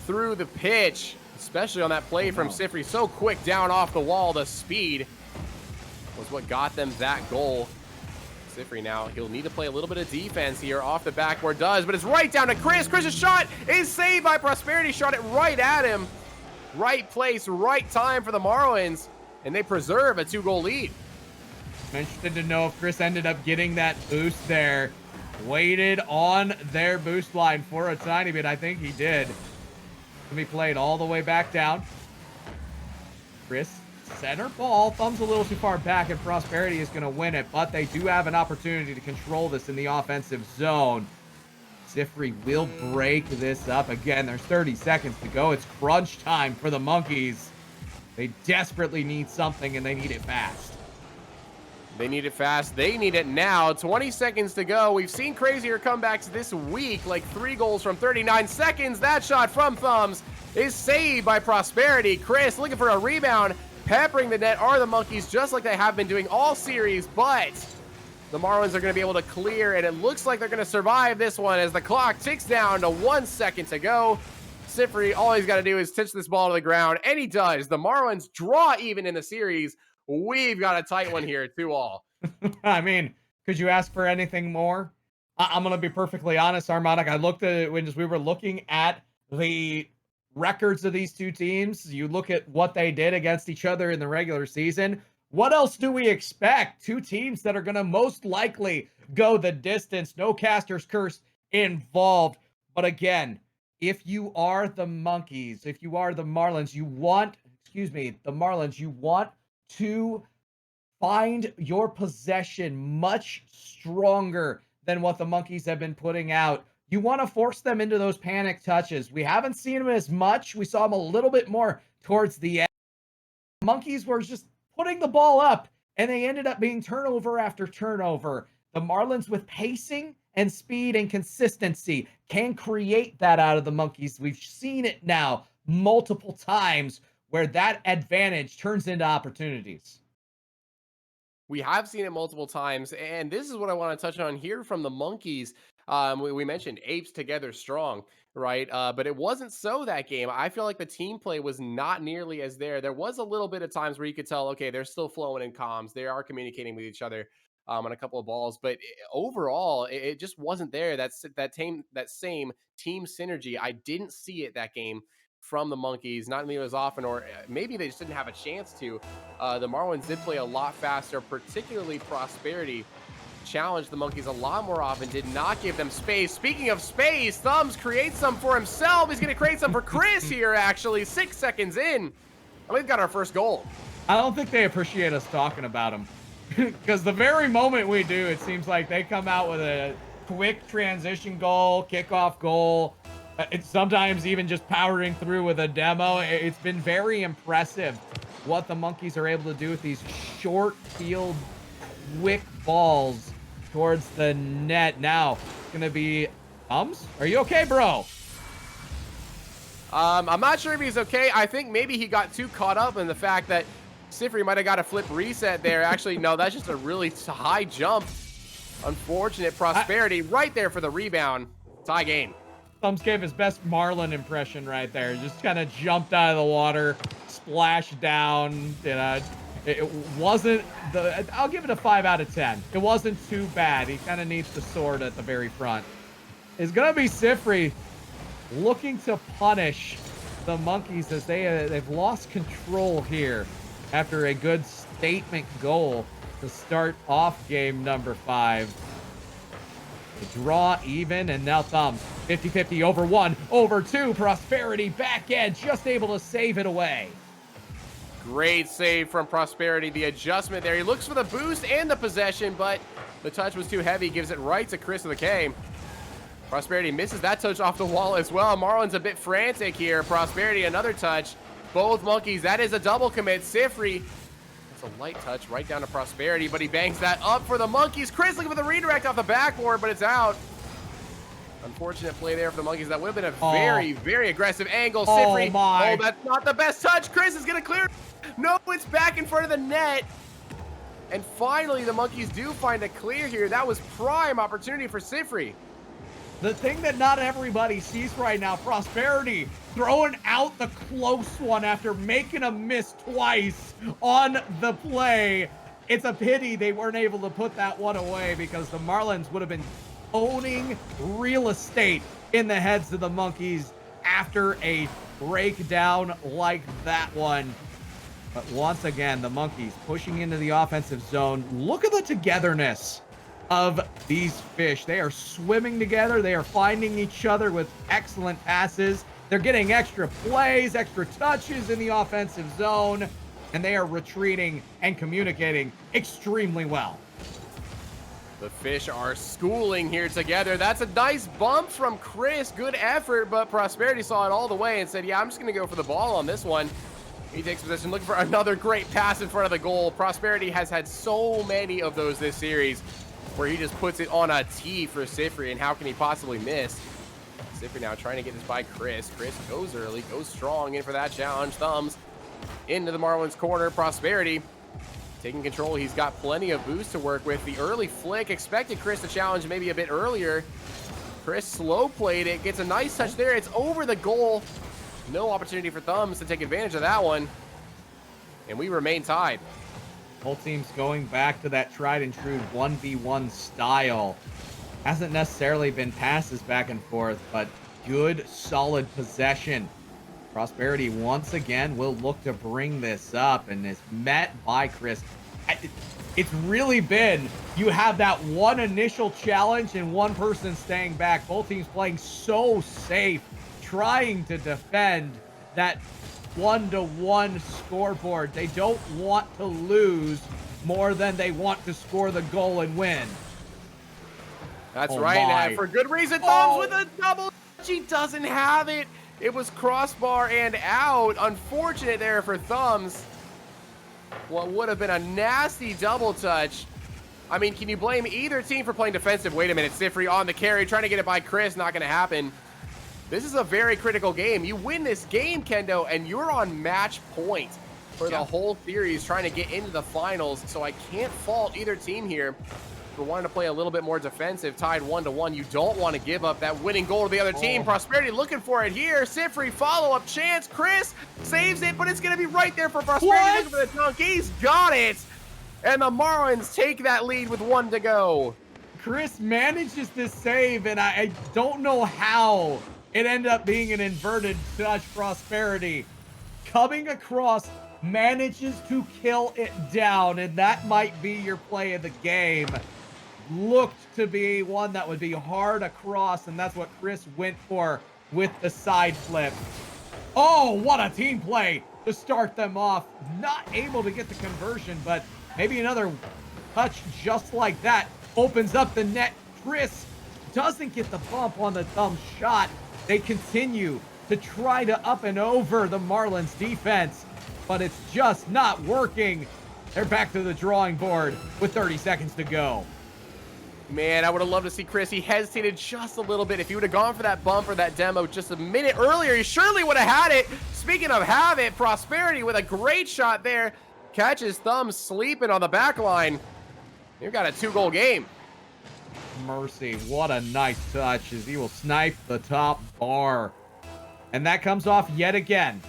through the pitch, especially on that play from Siphrry. So quick down off the wall. The speed was what got them that goal. Siphrry now, he'll need to play a little bit of defense here off the backboard, does, but it's right down to Chris. Chris's shot is saved by Prosperity, shot it right at him. Right place, right time for the Marlins, and they preserve a 2-goal lead. I'm interested to know if Chris ended up getting that boost there. Waited on their boost line for a tiny bit. I think he did. Can be played all the way back down. Chris, center ball. Thumbs a little too far back, and Prosperity is going to win it, but they do have an opportunity to control this in the offensive zone. Siphrry will break this up. Again, there's 30 seconds to go. It's crunch time for the Monkeys. They desperately need something, and they need it fast. They need it fast. They need it now. 20 seconds to go. We've seen crazier comebacks this week, like 3 goals from 39 seconds. That shot from Thumbs is saved by Prosperity. Chris looking for a rebound. Peppering the net are the Monkeys, just like they have been doing all series, but the Marlins are going to be able to clear, and it looks like they're going to survive this one as the clock ticks down to 1 second to go. Siphrry, all he's got to do is touch this ball to the ground, and he does. The Marlins draw even in the series. We've got a tight one here, 2-2. I mean, could you ask for anything more? I'm going to be perfectly honest, Armonic. I looked at it when we were looking at the records of these two teams. You look at what they did against each other in the regular season. What else do we expect? Two teams that are going to most likely go the distance. No caster's curse involved. But again, if you are the Monkeys, if you are the Marlins, you want to find your possession much stronger than what the Monkeys have been putting out. You want to force them into those panic touches. We haven't seen them as much. We saw them a little bit more towards the end. The Monkeys were just putting the ball up, and they ended up being turnover after turnover. The Marlins, with pacing and speed and consistency, can create that out of the Monkeys. We've seen it now multiple times where that advantage turns into opportunities. We have seen it multiple times, and this is what I want to touch on here from the Monkeys. We mentioned apes together strong, right? But it wasn't so that game. I feel like the team play was not nearly as there. There was a little bit of times where you could tell, okay, they're still flowing in comms. They are communicating with each other on a couple of balls, but overall, it just wasn't there. That same team synergy. I didn't see it that game from the Monkeys, not nearly as often, or maybe they just didn't have a chance to. The Marlins did play a lot faster, particularly Prosperity challenged the Monkeys a lot more often, did not give them space. Speaking of space, Thumbs creates some for himself. He's going to create some for Chris here, actually, 6 seconds in. And we've got our first goal. I don't think they appreciate us talking about them. Because the very moment we do, it seems like they come out with a quick transition goal, kickoff goal. It's sometimes even just powering through with a demo. It's been very impressive what the Monkeys are able to do with these short field, quick balls towards the net. Now, it's going to be Thumbs. Are you okay, bro? I'm not sure if he's okay. I think maybe he got too caught up in the fact that Siphrry might have got a flip reset there. Actually, no, that's just a really high jump. Unfortunate. Prosperity right there for the rebound. Tie game. Thumbs gave his best Marlin impression right there. Just kind of jumped out of the water, splashed down. You know, it wasn't the. I'll give it a 5 out of 10. It wasn't too bad. He kind of needs the sword at the very front. It's gonna be Siphrry looking to punish the Monkeys as they've lost control here after a good statement goal to start off game number 5. The draw even, and now Thumbs 50-50 over 1, over 2. Prosperity back end, just able to save it away. Great save from Prosperity. The adjustment there. He looks for the boost and the possession, but the touch was too heavy. Gives it right to ChrisWithaK. Prosperity misses that touch off the wall as well. Marlins a bit frantic here. Prosperity another touch. Both Monkeys. That is a double commit. Siphrry. It's a light touch right down to Prosperity, but he bangs that up for the Monkeys. Chris looking for the redirect off the backboard, but it's out. Unfortunate play there for the Monkeys. That would have been a very, very aggressive angle. Siphrry. Oh, that's not the best touch. Chris is going to clear. No, it's back in front of the net. And finally, the Monkeys do find a clear here. That was prime opportunity for Siphrry. The thing that not everybody sees right now, Prosperity throwing out the close one after making a miss twice on the play. It's a pity they weren't able to put that one away, because the Marlins would have been owning real estate in the heads of the Monkeys after a breakdown like that one. But once again, the Monkeys pushing into the offensive zone. Look at the togetherness of these fish. They are swimming together. They are finding each other with excellent passes. They're getting extra plays, extra touches in the offensive zone, and they are retreating and communicating extremely well. The fish are schooling here together. That's a nice bump from Chris. Good effort, but Prosperity saw it all the way and said, yeah, I'm just going to go for the ball on this one. He takes possession, looking for another great pass in front of the goal. Prosperity has had so many of those this series where he just puts it on a tee for Siphrry, and how can he possibly miss? Siphrry now trying to get this by Chris. Chris goes early, goes strong in for that challenge. Thumbs into the Marlins corner. Prosperity taking control. He's got plenty of boost to work with. The early flick, expected Chris to challenge maybe a bit earlier. Chris slow played it, gets a nice touch there. It's over the goal. No opportunity for Thumbs to take advantage of that one. And we remain tied. Both teams going back to that tried and true 1v1 style. Hasn't necessarily been passes back and forth, but good, solid possession. Prosperity once again will look to bring this up and is met by Chris. It's really been, you have that one initial challenge and one person staying back. Both teams playing so safe, trying to defend that 1-to-1 scoreboard. They don't want to lose more than they want to score the goal and win. That's right, and for good reason. Thumbs with a double. She doesn't have it. It was crossbar and out. Unfortunate there for Thumbs. What would have been a nasty double touch. I mean, can you blame either team for playing defensive? Wait a minute, Siphrry on the carry, trying to get it by Chris. Not going to happen. This is a very critical game. You win this game, Kendo, and you're on match point for the whole series, trying to get into the finals. So I can't fault either team here for wanting to play a little bit more defensive. Tied 1-1. You don't want to give up that winning goal to the other team. Prosperity looking for it here. Siphrry follow-up chance. Chris saves it, but it's going to be right there for Prosperity. Looking for the dunk. He's got it. And the Marlins take that lead with 1 to go. Chris manages to save, and I don't know how it ended up being an inverted touch. Prosperity coming across, manages to kill it down, and that might be your play of the game. Looked to be one that would be hard across, and that's what Chris went for with the side flip. Oh, what a team play to start them off. Not able to get the conversion, but maybe another touch just like that opens up the net. Chris doesn't get the bump on the thumb shot. They continue to try to up and over the Marlins defense, but it's just not working. They're back to the drawing board with 30 seconds to go. Man, I would have loved to see Chris. He hesitated just a little bit. If he would have gone for that bump or that demo just a minute earlier, he surely would have had it. Speaking of have it, Prosperity with a great shot there. Catches Thumbs sleeping on the back line. You've got a 2-goal game. Mercy, what a nice touch as he will snipe the top bar. And that comes off yet again.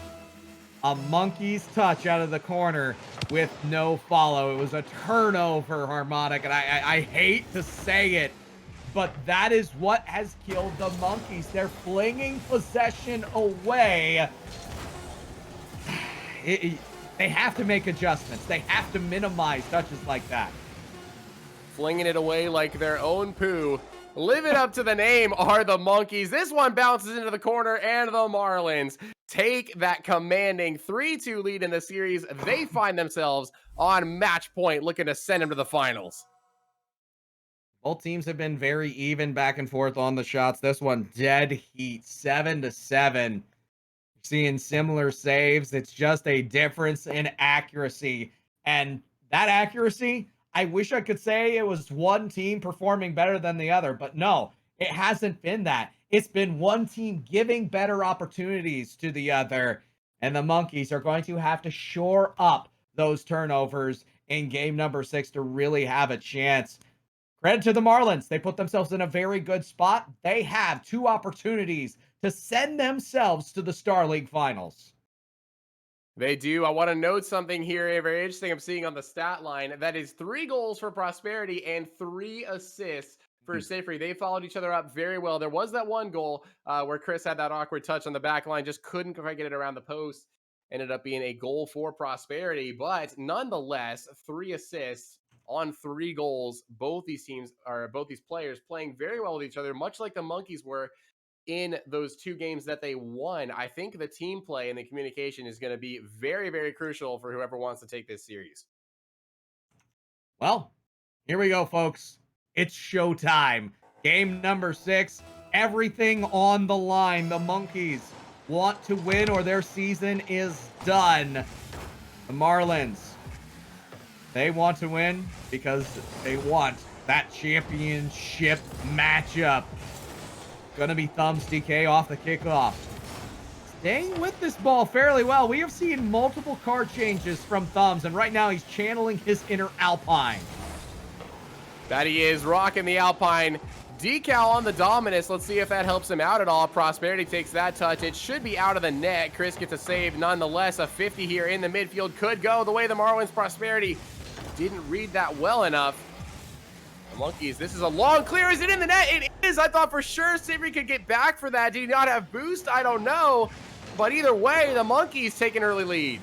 A monkey's touch out of the corner with no follow. It was a turnover, Harmonic, and I hate to say it, but that is what has killed the Monkeys. They're flinging possession away. They have to make adjustments. They have to minimize touches like that. Flinging it away like their own poo. Living up to the name are the Monkeys. This one bounces into the corner, and the Marlins take that commanding 3-2 lead in the series. They find themselves on match point, looking to send them to the finals. Both teams have been very even back and forth on the shots. This one dead heat, 7-7. Seeing similar saves. It's just a difference in accuracy, and that accuracy, I wish I could say it was one team performing better than the other, but no, it hasn't been that. It's been one team giving better opportunities to the other, and the Monkeys are going to have to shore up those turnovers in game number 6 to really have a chance. Credit to the Marlins. They put themselves in a very good spot. They have 2 opportunities to send themselves to the Star League Finals. They do. I want to note something here very interesting I'm seeing on the stat line. That is 3 goals for Prosperity and 3 assists for Siphrry. They followed each other up very well. There was that one goal where Chris had that awkward touch on the back line, just couldn't quite get it around the post. Ended up being a goal for Prosperity, but nonetheless, 3 assists on 3 goals. Both these players playing very well with each other, much like the Monkeys were in those 2 games that they won. I think the team play and the communication is going to be very, very crucial for whoever wants to take this series. Well, here we go, folks. It's showtime. Game number 6. Everything on the line. The Monkeys want to win or their season is done. The Marlins, they want to win because they want that championship matchup. Gonna be ThumbsDK off the kickoff. Staying with this ball fairly well. We have seen multiple card changes from Thumbs, and right now he's channeling his inner Alpine. That he is, rocking the Alpine decal on the Dominus. Let's see if that helps him out at all. Prosperity takes that touch. It should be out of the net. Chris gets a save nonetheless. A 50 here in the midfield could go the way the Marlins. Prosperity didn't read that well enough. The Monkeys, this is a long clear. Is it in the net? It is. I thought for sure Siphrry could get back for that. Did he not have boost? I don't know. But either way, the Monkeys take an early lead.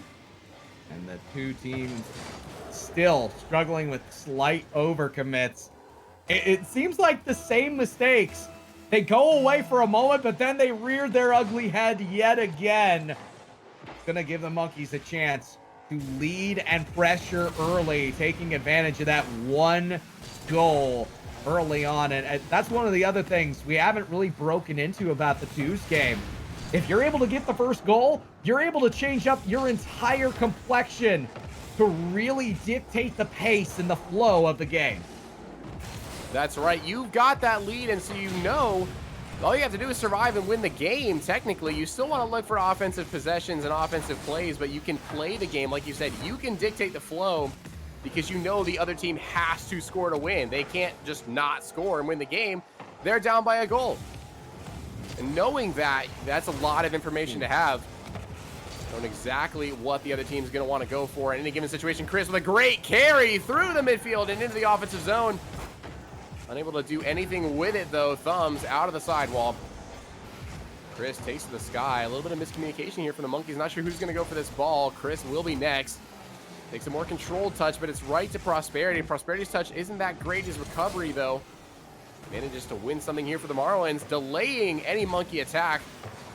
And the 2 teams still struggling with slight overcommits. It seems like the same mistakes. They go away for a moment, but then they rear their ugly head yet again. It's going to give the Monkeys a chance to lead and pressure early, taking advantage of that 1 goal early on. And that's one of the other things we haven't really broken into about the twos game. If you're able to get the first goal, you're able to change up your entire complexion to really dictate the pace and the flow of the game. That's right. You've got that lead, and so you know all you have to do is survive and win the game. Technically, you still want to look for offensive possessions and offensive plays, but you can play the game. Like you said, you can dictate the flow because you know the other team has to score to win. They can't just not score and win the game. They're down by a goal. And knowing that, that's a lot of information to have. Knowing exactly what the other team's going to want to go for in any given situation. Chris with a great carry through the midfield and into the offensive zone. Unable to do anything with it, though. Thumbs out of the sidewall. Chris takes to the sky. A little bit of miscommunication here from the Monkeys. Not sure who's going to go for this ball. Chris will be next. Takes a more controlled touch, but it's right to Prosperity. Prosperity's touch isn't that great. His recovery, though, manages to win something here for the Marlins, delaying any Monkey attack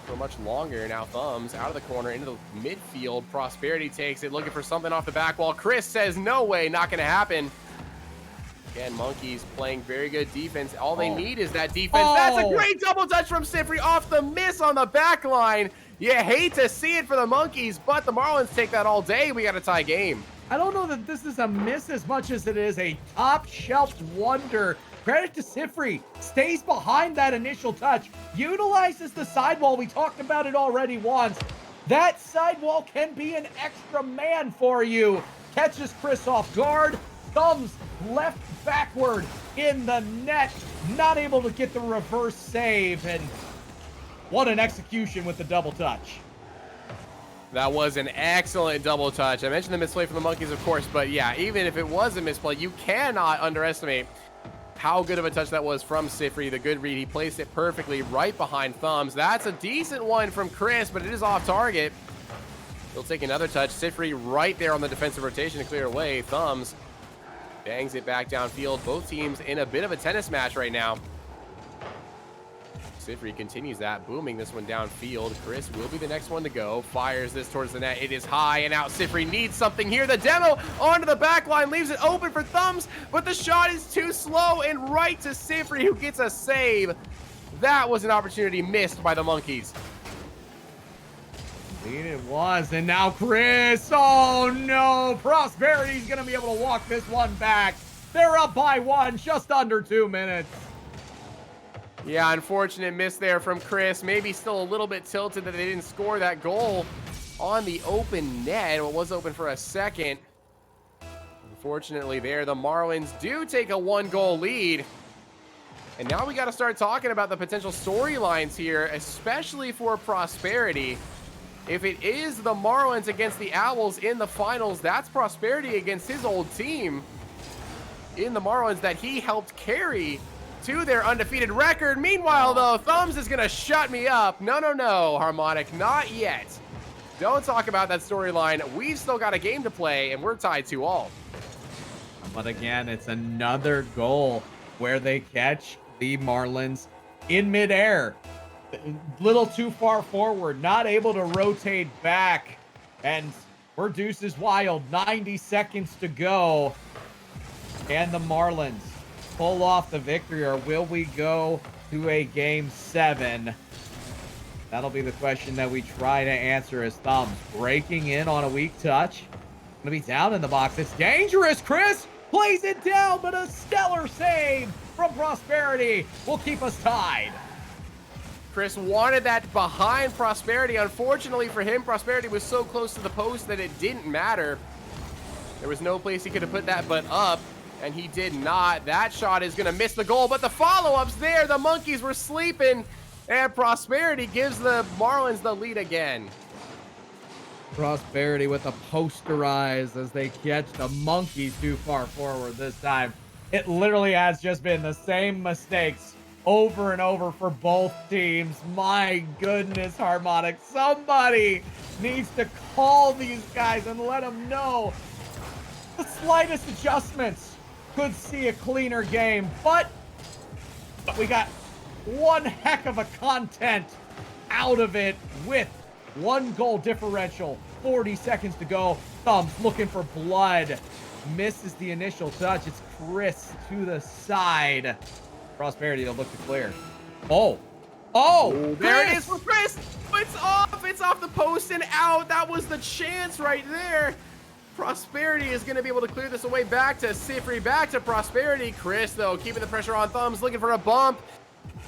for much longer. Now Thumbs out of the corner into the midfield. Prosperity takes it, looking for something off the back wall. Chris says, no way, not going to happen. Again, Monkeys playing very good defense. All they need is that defense. That's a great double touch from Siphrry off the miss on the back line. You hate to see it for the Monkeys, but the Marlins take that all day. We got a tie game. I don't know that this is a miss as much as it is a top shelf wonder. Credit to Siphrry. Stays behind that initial touch. Utilizes the sidewall. We talked about it already once. That sidewall can be an extra man for you. Catches Chris off guard. Thumbs left backward in the net. Not able to get the reverse save. And what an execution with the double touch. That was an excellent double touch. I mentioned the misplay from the Monkeys, of course, but yeah, even if it was a misplay, you cannot underestimate how good of a touch that was from Siphrry. The good read, he placed it perfectly right behind Thumbs. That's a decent one from Chris, but it is off target. He'll take another touch. Siphrry right there on the defensive rotation to clear away. Thumbs bangs it back downfield. Both teams in a bit of a tennis match right now. Siphrry continues that, booming this one downfield. Chris will be the next one to go. Fires this towards the net. It is high, and out Siphrry needs something here. The demo onto the back line, leaves it open for Thumbs, but the shot is too slow, and right to Siphrry, who gets a save. That was an opportunity missed by the Monkeys. Indeed it was, and now Chris. Oh no, Prosperity's gonna be able to walk this one back. They're up by 1, just under 2 minutes. Yeah, unfortunate miss there from Chris. Maybe still a little bit tilted that they didn't score that goal on the open net. It was open for a second. Unfortunately there, the Marlins do take a 1-goal lead. And now we got to start talking about the potential storylines here, especially for Prosperity. If it is the Marlins against the Owls in the finals, that's Prosperity against his old team in the Marlins that he helped carry to their undefeated record. Meanwhile, though, Thumbs is going to shut me up. No, no, no, Harmonic, not yet. Don't talk about that storyline. We've still got a game to play, and we're tied 2-all. But again, it's another goal where they catch the Marlins in midair. Little too far forward, not able to rotate back. And we're deuces wild. 90 seconds to go. Can the Marlins pull off the victory, or will we go to a game 7? That'll be the question that we try to answer as Thumbs breaking in on a weak touch. Gonna be down in the box. It's dangerous. Chris plays it down, but a stellar save from Prosperity will keep us tied. Chris wanted that behind Prosperity. Unfortunately for him, Prosperity was so close to the post that it didn't matter. There was no place he could have put that but up, and he did not. That shot is going to miss the goal, but the follow-up's there. The Monkeys were sleeping, and Prosperity gives the Marlins the lead again. Prosperity with a posterize as they catch the Monkeys too far forward this time. It literally has just been the same mistakes over and over for both teams. My goodness, Harmonic. Somebody needs to call these guys and let them know the slightest adjustments could see a cleaner game. But we got one heck of a content out of it with 1 goal differential. 40 seconds to go. Thumbs looking for blood. Misses the initial touch. It's Chris to the side. Prosperity will look to clear. Oh, there it is for Chris. It's off the post and out. That was the chance right there. Prosperity is going to be able to clear this away. Back to Siphrry, back to Prosperity. Chris, though, keeping the pressure on Thumbs, looking for a bump.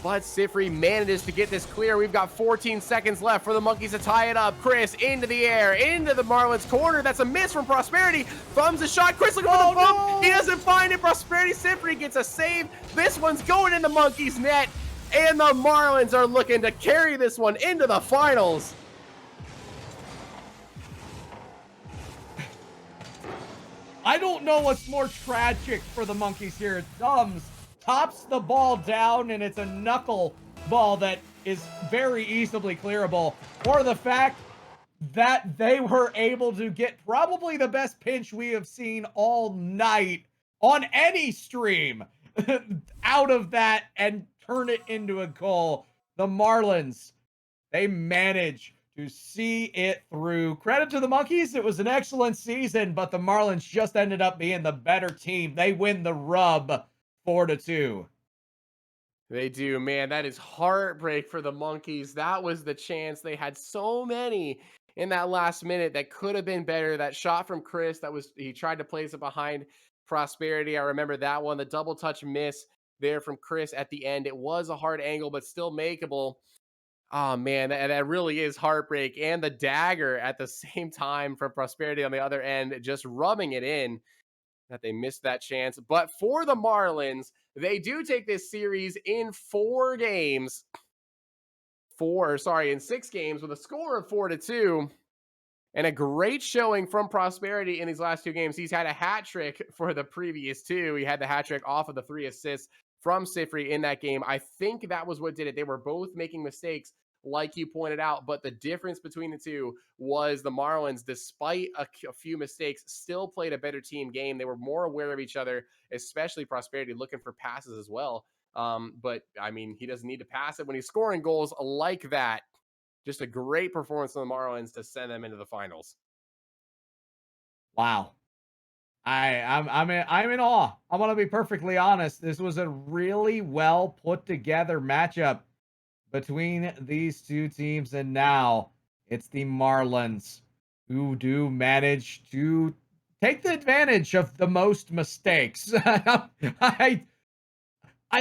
But Siphrry manages to get this clear. We've got 14 seconds left for the Monkeys to tie it up. Chris into the air, into the Marlins corner. That's a miss from Prosperity. Thumbs a shot. Chris looking for the bump. No. He doesn't find it. Prosperity. Siphrry gets a save. This one's going in the Monkeys net. And the Marlins are looking to carry this one into the finals. I don't know what's more tragic for the Monkeys here. Thumbs tops the ball down, and it's a knuckle ball that is very easily clearable, or the fact that they were able to get probably the best pinch we have seen all night on any stream out of that and turn it into a goal. The Marlins, they manage to see it through. Credit to the Monkeys. It was an excellent season, but the Marlins just ended up being the better team. They win the rub 4-2. They do, man. That is heartbreak for the Monkeys. That was the chance. They had so many in that last minute that could have been better. That shot from Chris, he tried to place it behind Prosperity. I remember that one. The double touch miss there from Chris at the end. It was a hard angle, but still makeable. Oh, man, that really is heartbreak. And the dagger at the same time from Prosperity on the other end, just rubbing it in. That they missed that chance. But for the Marlins, they do take this series in 4 games. In 6 games with a score of 4-2. And a great showing from Prosperity in these last 2 games. He's had a hat trick for the previous 2. He had the hat trick off of the 3 assists from Siphrry in that game. I think that was what did it. They were both making mistakes, like you pointed out, but the difference between the two was the Marlins, despite a few mistakes, still played a better team game. They were more aware of each other, especially Prosperity looking for passes as well. But I mean, he doesn't need to pass it when he's scoring goals like that. Just a great performance from the Marlins to send them into the finals. Wow. I'm in awe. I'm going to be perfectly honest. This was a really well put together matchup between these 2 teams, and now it's the Marlins who do manage to take the advantage of the most mistakes. I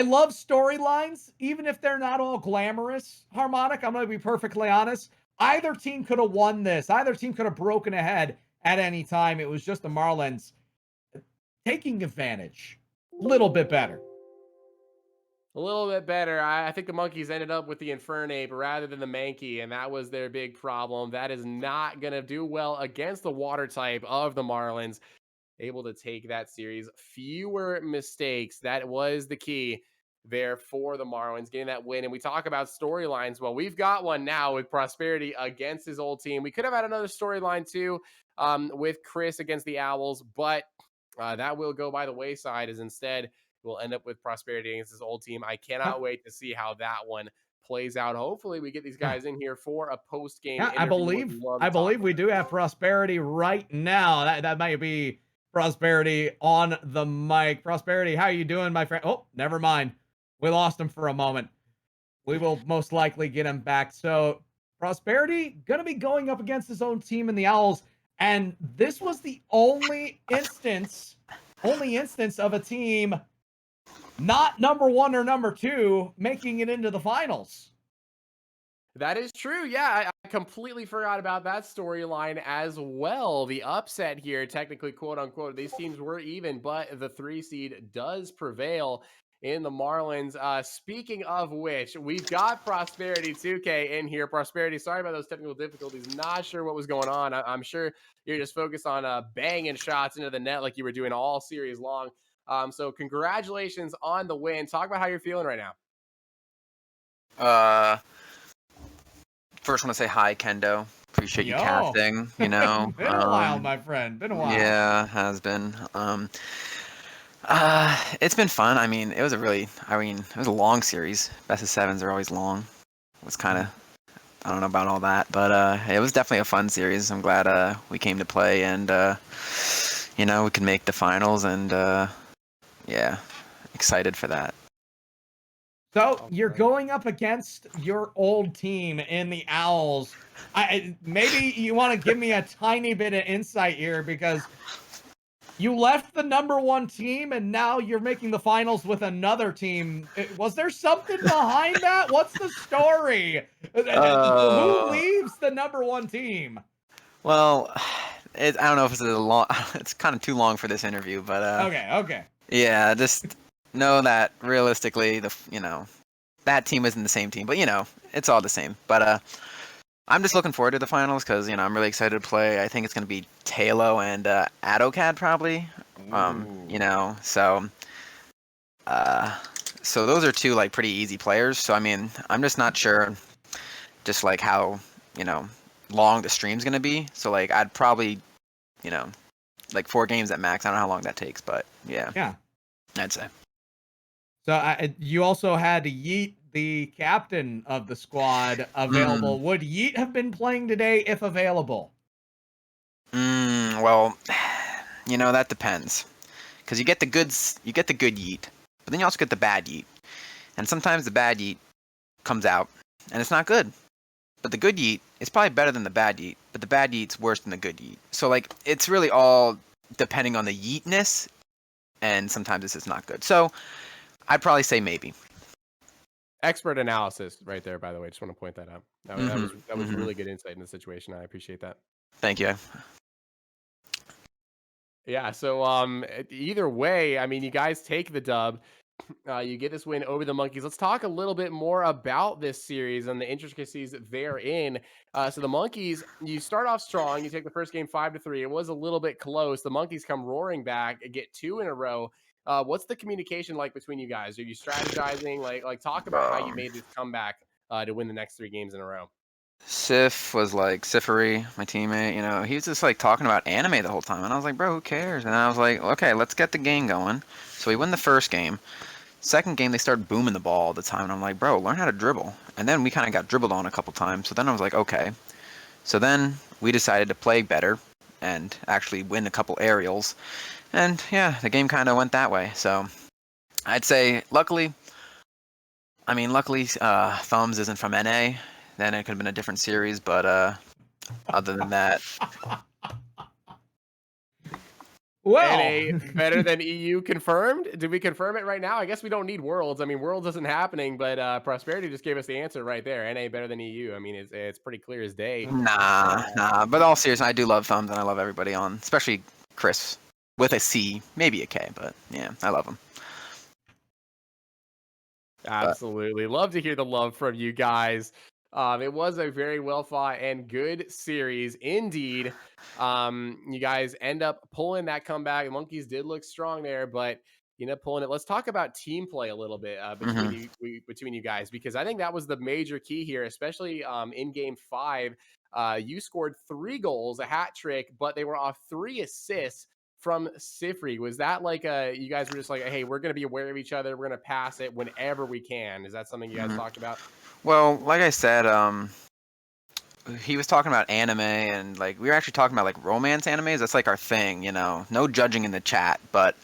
love storylines, even if they're not all glamorous. Harmonic, I'm going to be perfectly honest. Either team could have won this. Either team could have broken ahead at any time. It was just the Marlins taking advantage a little bit better. A little bit better. I think the Monkeys ended up with the Infernape rather than the Mankey, and that was their big problem. That is not going to do well against the water type of the Marlins. Able to take that series. Fewer mistakes. That was the key there for the Marlins, getting that win. And we talk about storylines. Well, we've got one now with Prosperity against his old team. We could have had another storyline too with Chris against the Owls, but that will go by the wayside as instead we'll end up with Prosperity against his old team. I cannot wait to see how that one plays out. Hopefully we get these guys in here for a post-game Yeah, interview. I believe we do have Prosperity right now. That might be Prosperity on the mic. Prosperity, how you doing, my friend? Oh, never mind. We lost him for a moment. We will most likely get him back. So Prosperity gonna be going up against his own team in the Owls, and this was the only instance of a team not number 1 or number 2 making it into the finals. That is true. Yeah, I completely forgot about that storyline as well. The upset here, technically, quote unquote, these teams were even, but the 3 seed does prevail in the Marlins. Speaking of which, we've got Prosperity2K in here. Prosperity, sorry about those technical difficulties. Not sure what was going on. I'm sure you're just focused on banging shots into the net like you were doing all series long. So congratulations on the win. Talk about how you're feeling right now. First want to say hi, Kendo. Appreciate you casting, you know. Been a while, my friend. Been a while. Yeah, has been. It's been fun. I mean, it was a long series. Best of 7s are always long. It was kind of, I don't know about all that, but it was definitely a fun series. I'm glad we came to play and, you know, we could make the finals and, yeah, excited for that. So you're going up against your old team in the Owls. Maybe you want to give me a tiny bit of insight here, because you left the number 1 team and now you're making the finals with another team. Was there something behind that? What's the story? Who leaves the number 1 team? Well, I don't know if it's it's kind of too long for this interview, but okay. Yeah, just know that realistically, that team isn't the same team, but it's all the same. But I'm just looking forward to the finals because I'm really excited to play. I think it's gonna be Talo and Adocad probably. So those are 2 like pretty easy players. So I mean, I'm just not sure, just like how long the stream's gonna be. So like I'd probably like 4 games at max. I don't know how long that takes, but yeah, I'd say. So you also had Yeet, the captain of the squad, available. Would Yeet have been playing today if available? Well, that depends, because you get the good Yeet, but then you also get the bad Yeet, and sometimes the bad Yeet comes out and it's not good, but the good Yeet is probably better than the bad Yeet, but the bad Yeet's worse than the good Yeet. So like it's really all depending on the Yeetness, and sometimes this is not good. So I'd probably say maybe. Expert analysis right there, by the way. Just want to point that out. That was really good insight in the situation. I appreciate that. Thank you. Yeah, so either way, I mean, you guys take the dub. You get this win over the Monkeys. Let's talk a little bit more about this series and the intricacies therein. So the Monkeys, you start off strong. You take the first game 5-3. It was a little bit close. The Monkeys come roaring back, get 2 in a row. What's the communication like between you guys? Are you strategizing? Like talk about how you made this comeback to win the next 3 games in a row. Siph was like, Siphrry, my teammate, he was just like talking about anime the whole time. And I was like, bro, who cares? And I was like, okay, let's get the game going. So we win the first game. Second game, they started booming the ball all the time. And I'm like, bro, learn how to dribble. And then we kind of got dribbled on a couple times. So then I was like, okay. So then we decided to play better and actually win a couple aerials. And yeah, the game kind of went that way. So I'd say, luckily, Thumbs isn't from NA. Then it could have been a different series, but other than that. Well, NA better than EU confirmed? Did we confirm it right now? I guess we don't need Worlds. I mean, Worlds isn't happening, but Prosperity just gave us the answer right there. NA better than EU. I mean, it's pretty clear as day. Nah. But all seriousness, I do love Thumbs, and I love everybody on, especially Chris with a C, maybe a K, but yeah, I love him. Absolutely. Love to hear the love from you guys. It was a very well fought and good series indeed. You guys end up pulling that comeback. The Monkeys did look strong there, but you end up pulling it. Let's talk about team play a little bit between Hmm. between you guys, because I think that was the major key here, especially in Game 5. You scored 3 goals, a hat trick, but they were off 3 assists from Siphrry. Was that like you guys were just like, hey, we're going to be aware of each other. We're going to pass it whenever we can. Is that something you guys Hmm. talked about? Well, like I said, he was talking about anime, and like we were actually talking about like romance animes. That's like our thing, you know. No judging in the chat, but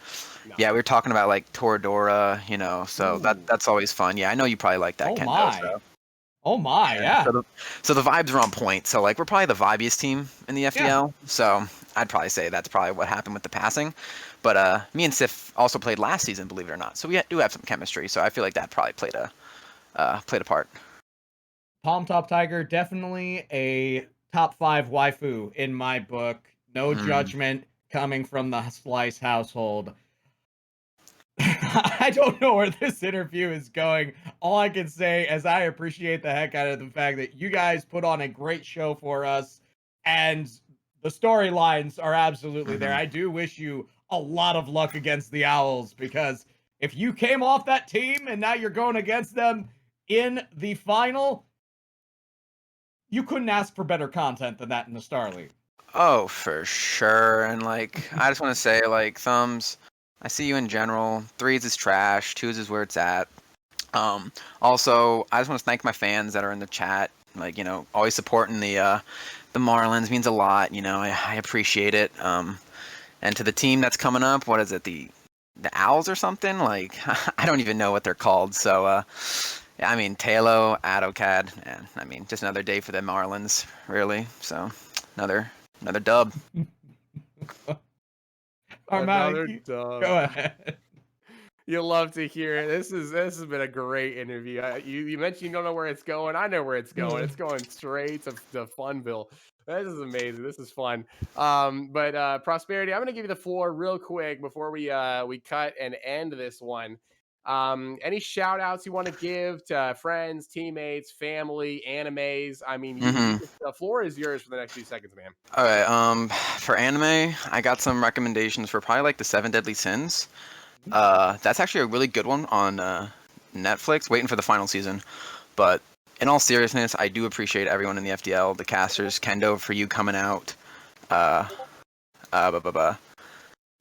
No. yeah, we were talking about like Toradora, you know. So Ooh. that's always fun. Yeah, I know you probably like that, Oh Kendo. my. So Oh my, yeah. yeah. So the vibes are on point. So like we're probably the vibiest team in the Yeah. FDL. So I'd probably say that's probably what happened with the passing. But me and Sif also played last season, believe it or not. So we do have some chemistry. So I feel like that probably played a part. Palm Top Tiger, definitely a top 5 waifu in my book. No Mm. judgment coming from the Slice household. I don't know where this interview is going. All I can say is I appreciate the heck out of the fact that you guys put on a great show for us, and the storylines are absolutely there. Mhm. I do wish you a lot of luck against the Owls, because if you came off that team and now you're going against them in the final, you couldn't ask for better content than that in the Star League. Oh, for sure. And like, I just want to say, like, Thumbs, I see you in general. Threes is trash. Twos is where it's at. Also, I just want to thank my fans that are in the chat. Like, you know, always supporting the Marlins means a lot. You know, I appreciate it. And to the team that's coming up, what is it, the Owls or something? Like, I don't even know what they're called. So, yeah, I mean, Talo, AutoCAD, and I mean, just another day for the Marlins, really. So, another dub. Another Armatic, dub. go ahead. You'll love to hear it. This has been a great interview. You mentioned you don't know where it's going. I know where it's going. It's going straight to Funville. This is amazing. This is fun. But Prosperity, I'm gonna give you the floor real quick before we cut and end this one. Any shout outs you want to give to friends, teammates, family, animes? I mean, Hmm. the floor is yours for the next few seconds, man. All right. For anime, I got some recommendations for probably like the Seven Deadly Sins. That's actually a really good one on Netflix. Waiting for the final season, but in all seriousness, I do appreciate everyone in the FDL, the casters, Kendo for you coming out, uh, blah, blah, blah.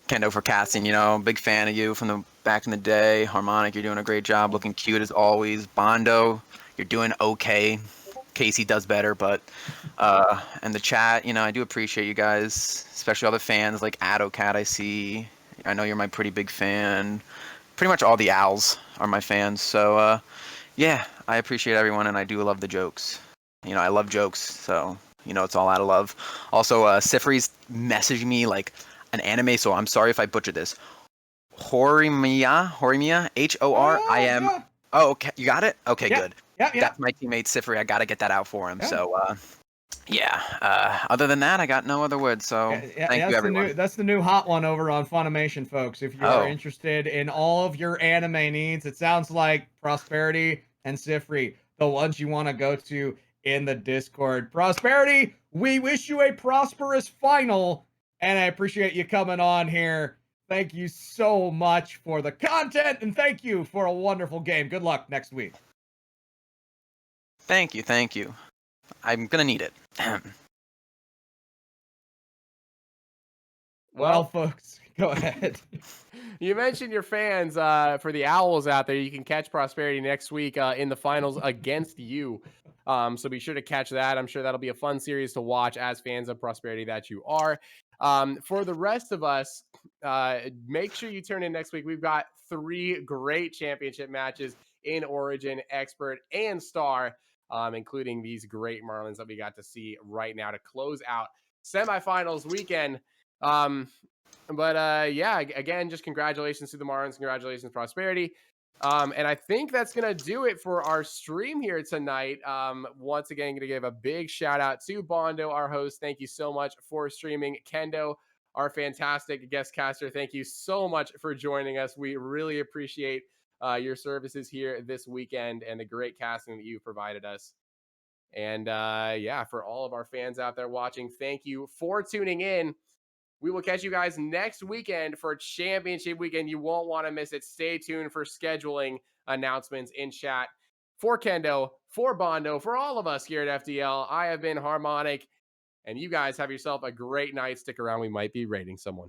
Kendo for casting. You know, big fan of you from the back in the day. Harmonic, you're doing a great job, looking cute as always. Bondo, you're doing okay. Casey does better, but and the chat, you know, I do appreciate you guys, especially all the fans like AdoCat. I see. I know you're my pretty big fan. Pretty much all the owls are my fans. So yeah, I appreciate everyone, and I do love the jokes. You know, I love jokes, so you know it's all out of love. Also, Siphrry's messaged me like an anime, so I'm sorry if I butchered this. Horimiya, Horim. Yeah. Oh, okay, you got it. Okay, Yeah. good. Yeah. That's my teammate Siphrry. I gotta get that out for him. Yeah. So yeah. Other than that, I got no other words. So thank you, everyone. That's the new hot one over on Funimation, folks. If you are Oh, interested in all of your anime needs, it sounds like Prosperity and Siphrry, the ones you want to go to in the Discord. Prosperity, we wish you a prosperous final, and I appreciate you coming on here. Thank you so much for the content, and thank you for a wonderful game. Good luck next week. thank you, thank you. I'm gonna need it. Well, folks, go ahead. You mentioned your fans for the Owls out there. You can catch Prosperity next week in the finals against you. So be sure to catch that. I'm sure that'll be a fun series to watch as fans of Prosperity that you are. For the rest of us, make sure you turn in next week. We've got 3 great championship matches in Origin, Expert, and Star, including these great Marlins that we got to see right now to close out semifinals weekend. Yeah, again, just congratulations to the Marlins. Congratulations, Prosperity. And I think that's going to do it for our stream here tonight. Once again, going to give a big shout out to Bondo, our host. Thank you so much for streaming. Kendo, our fantastic guest caster. Thank you so much for joining us. We really appreciate your services here this weekend and the great casting that you've provided us. And yeah, for all of our fans out there watching, thank you for tuning in. We will catch you guys next weekend for championship weekend. You won't want to miss it. Stay tuned for scheduling announcements in chat. For Kendo, for Bondo, for all of us here at FDL, I have been Harmonic, and you guys have yourself a great night. Stick around. We might be rating someone.